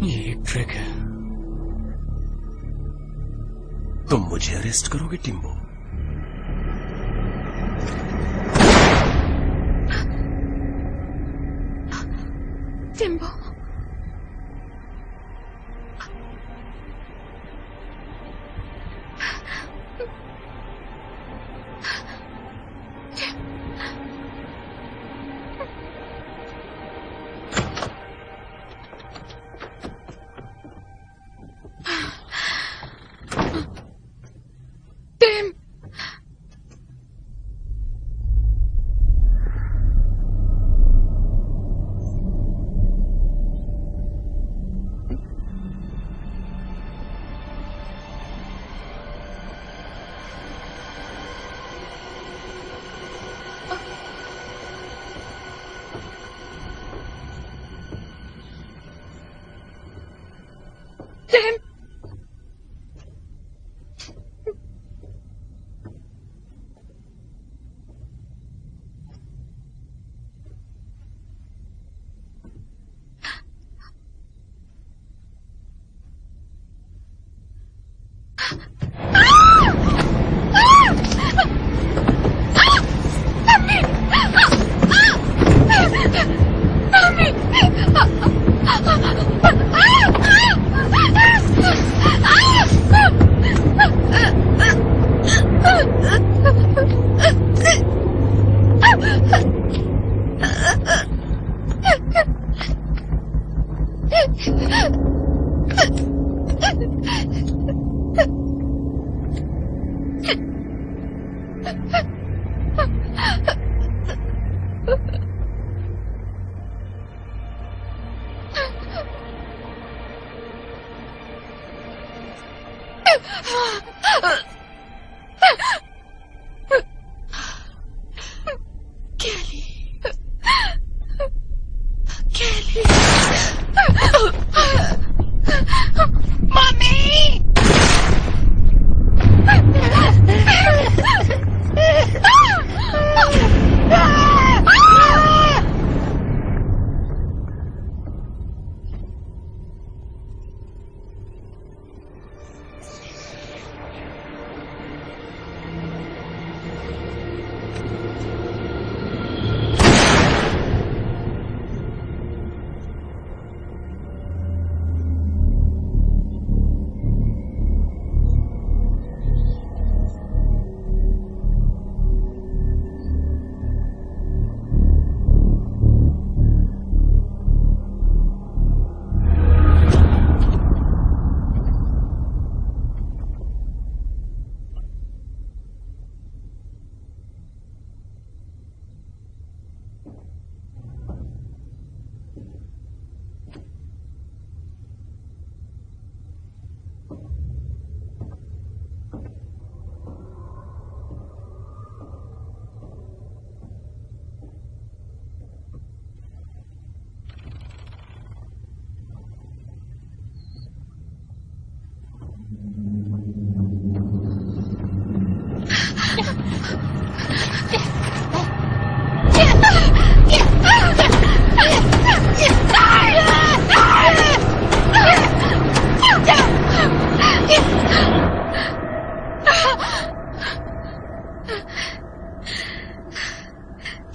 Speaker 2: ये एक ट्रिक है।
Speaker 5: तुम मुझे अरेस्ट करोगे टिम्बो?
Speaker 1: टिम्बो, टिम, टिम,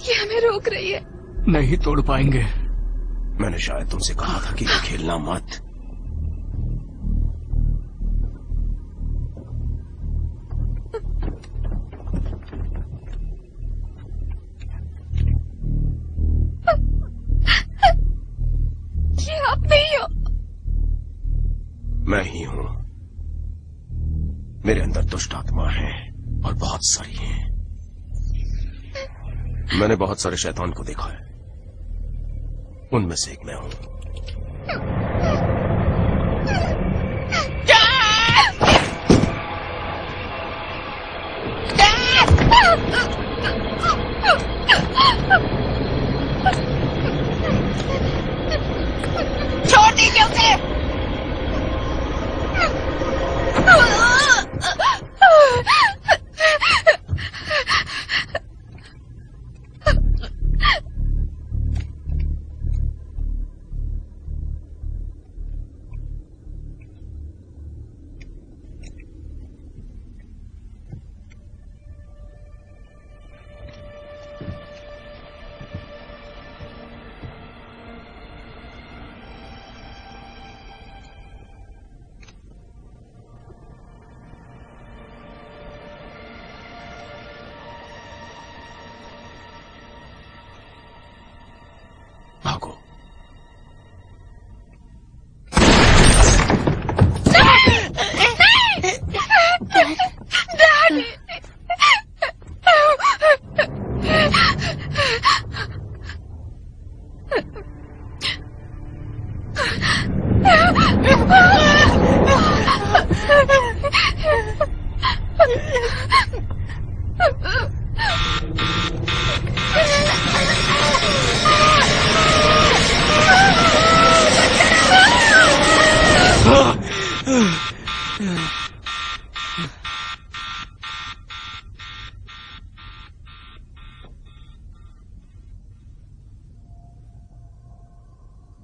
Speaker 1: ये हमें रोक रही है।
Speaker 2: नहीं तोड़ पाएंगे।
Speaker 5: मैंने शायद तुमसे कहा था कि खेलना मत।
Speaker 1: ये आप नहीं हो।
Speaker 5: मैं ही हूं। मेरे अंदर दुष्ट आत्मा है और बहुत सारी हैं। मैंने बहुत सारे शैतान को देखा है, उनमें से एक मैं हूं।
Speaker 4: छोड़ दीजिए उसे।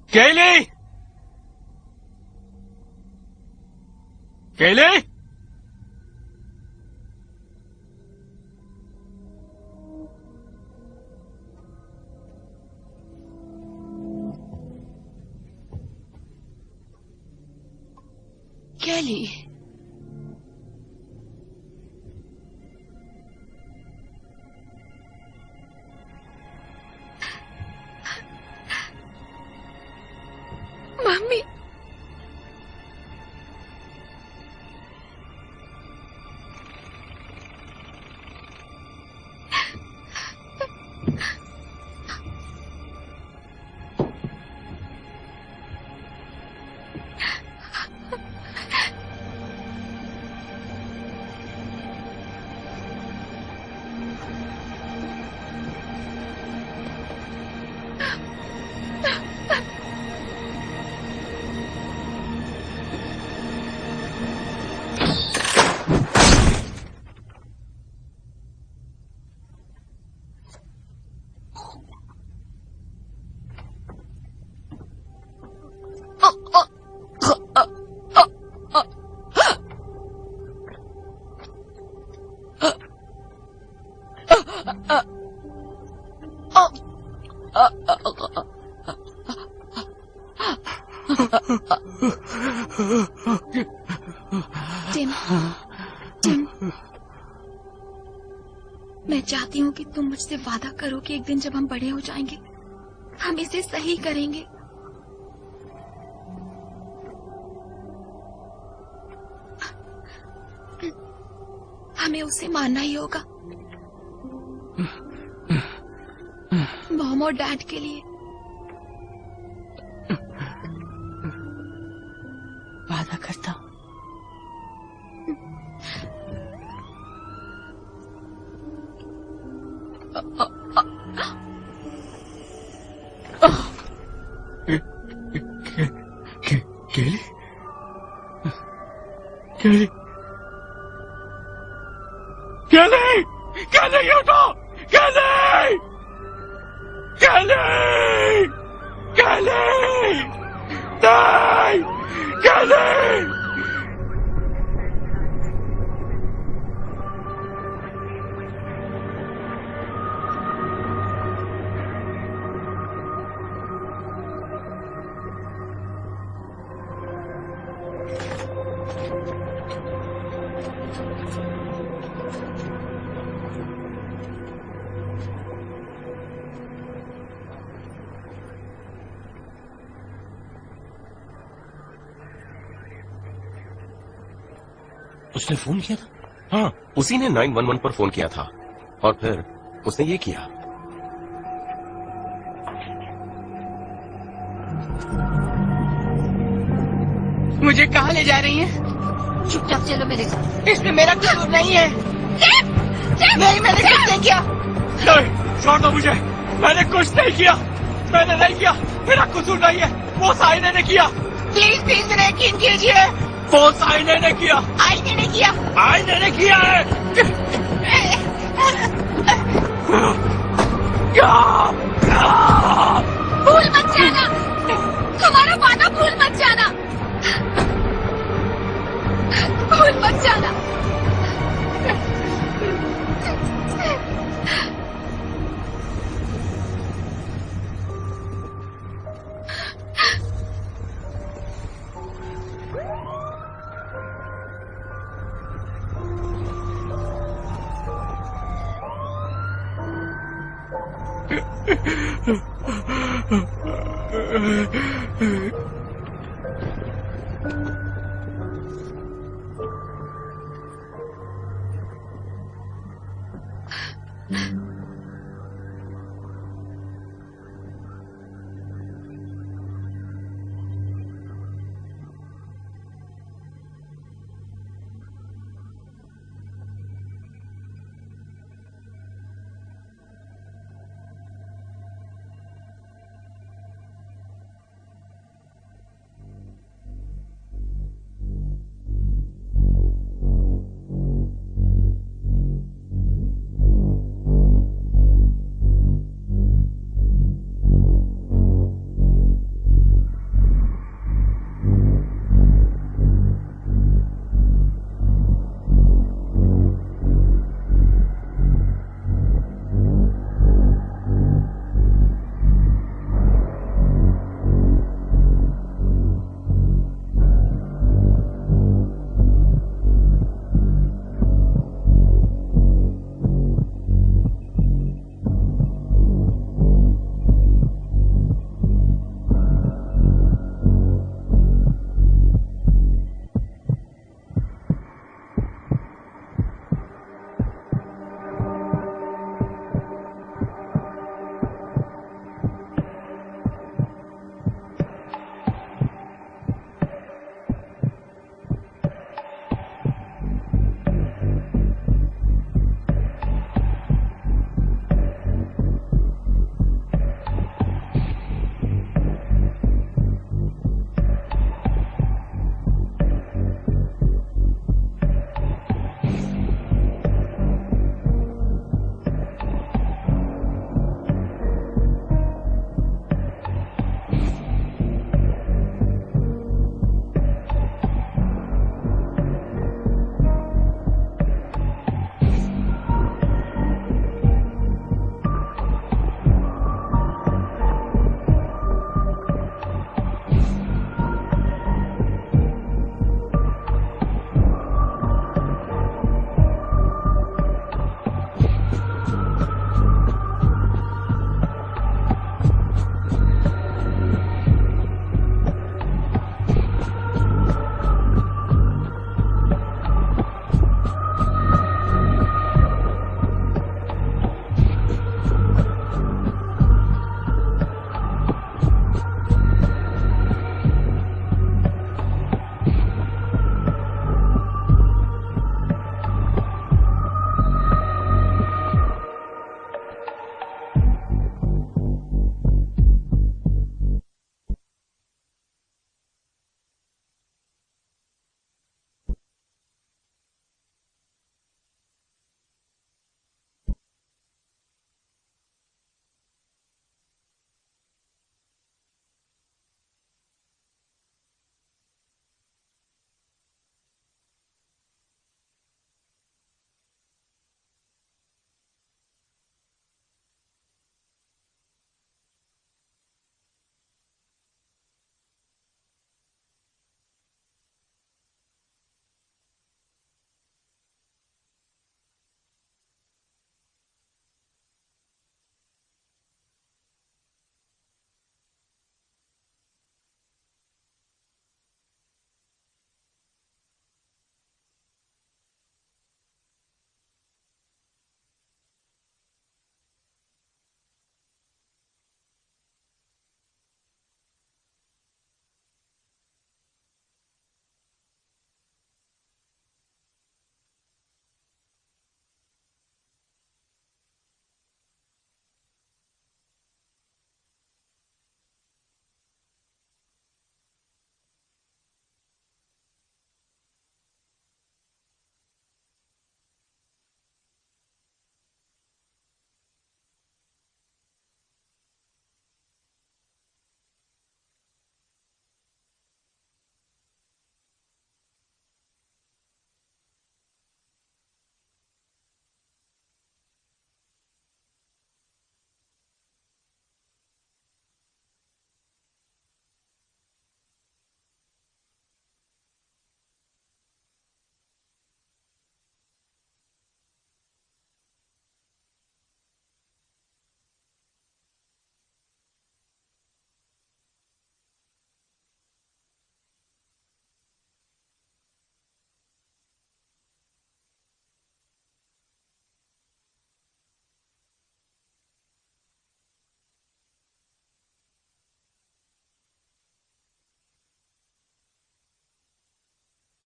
Speaker 2: केली! केली!
Speaker 4: कैली,
Speaker 1: मम्मी, टिम, टिम, मैं चाहती हूँ कि तुम मुझसे वादा करो कि एक दिन जब हम बड़े हो जाएंगे हम इसे सही करेंगे। हमें उसे मानना ही होगा, मॉम और डैड के लिए।
Speaker 6: वादा करता हूँ।
Speaker 2: केली? केली? केली! केली, उठो! केली! केली! केली! नहीं! केली!
Speaker 3: उसने फोन किया था?
Speaker 5: हाँ, उसी ने 911 पर फोन किया था और फिर उसने ये किया।
Speaker 6: मुझे कहाँ ले जा रही हैं?
Speaker 4: चुपचाप चलो मेरे साथ।
Speaker 6: इसमें मेरा कसूर नहीं है। नहीं, मैंने कुछ नहीं किया।
Speaker 2: नहीं, छोड़ दो मुझे। मैंने कुछ नहीं किया। मैंने नहीं किया। मेरा कसूर नहीं है। वो साइने ने किया।
Speaker 6: प्लीज प्लीज मेरा यकीन कीजिए।
Speaker 2: वो साइने ने किया।
Speaker 6: आईने ने किया।
Speaker 2: आइने ने किया है।
Speaker 1: भूल मत जाना, हमारा वादा भूल मत जाना, भूल मत जाना।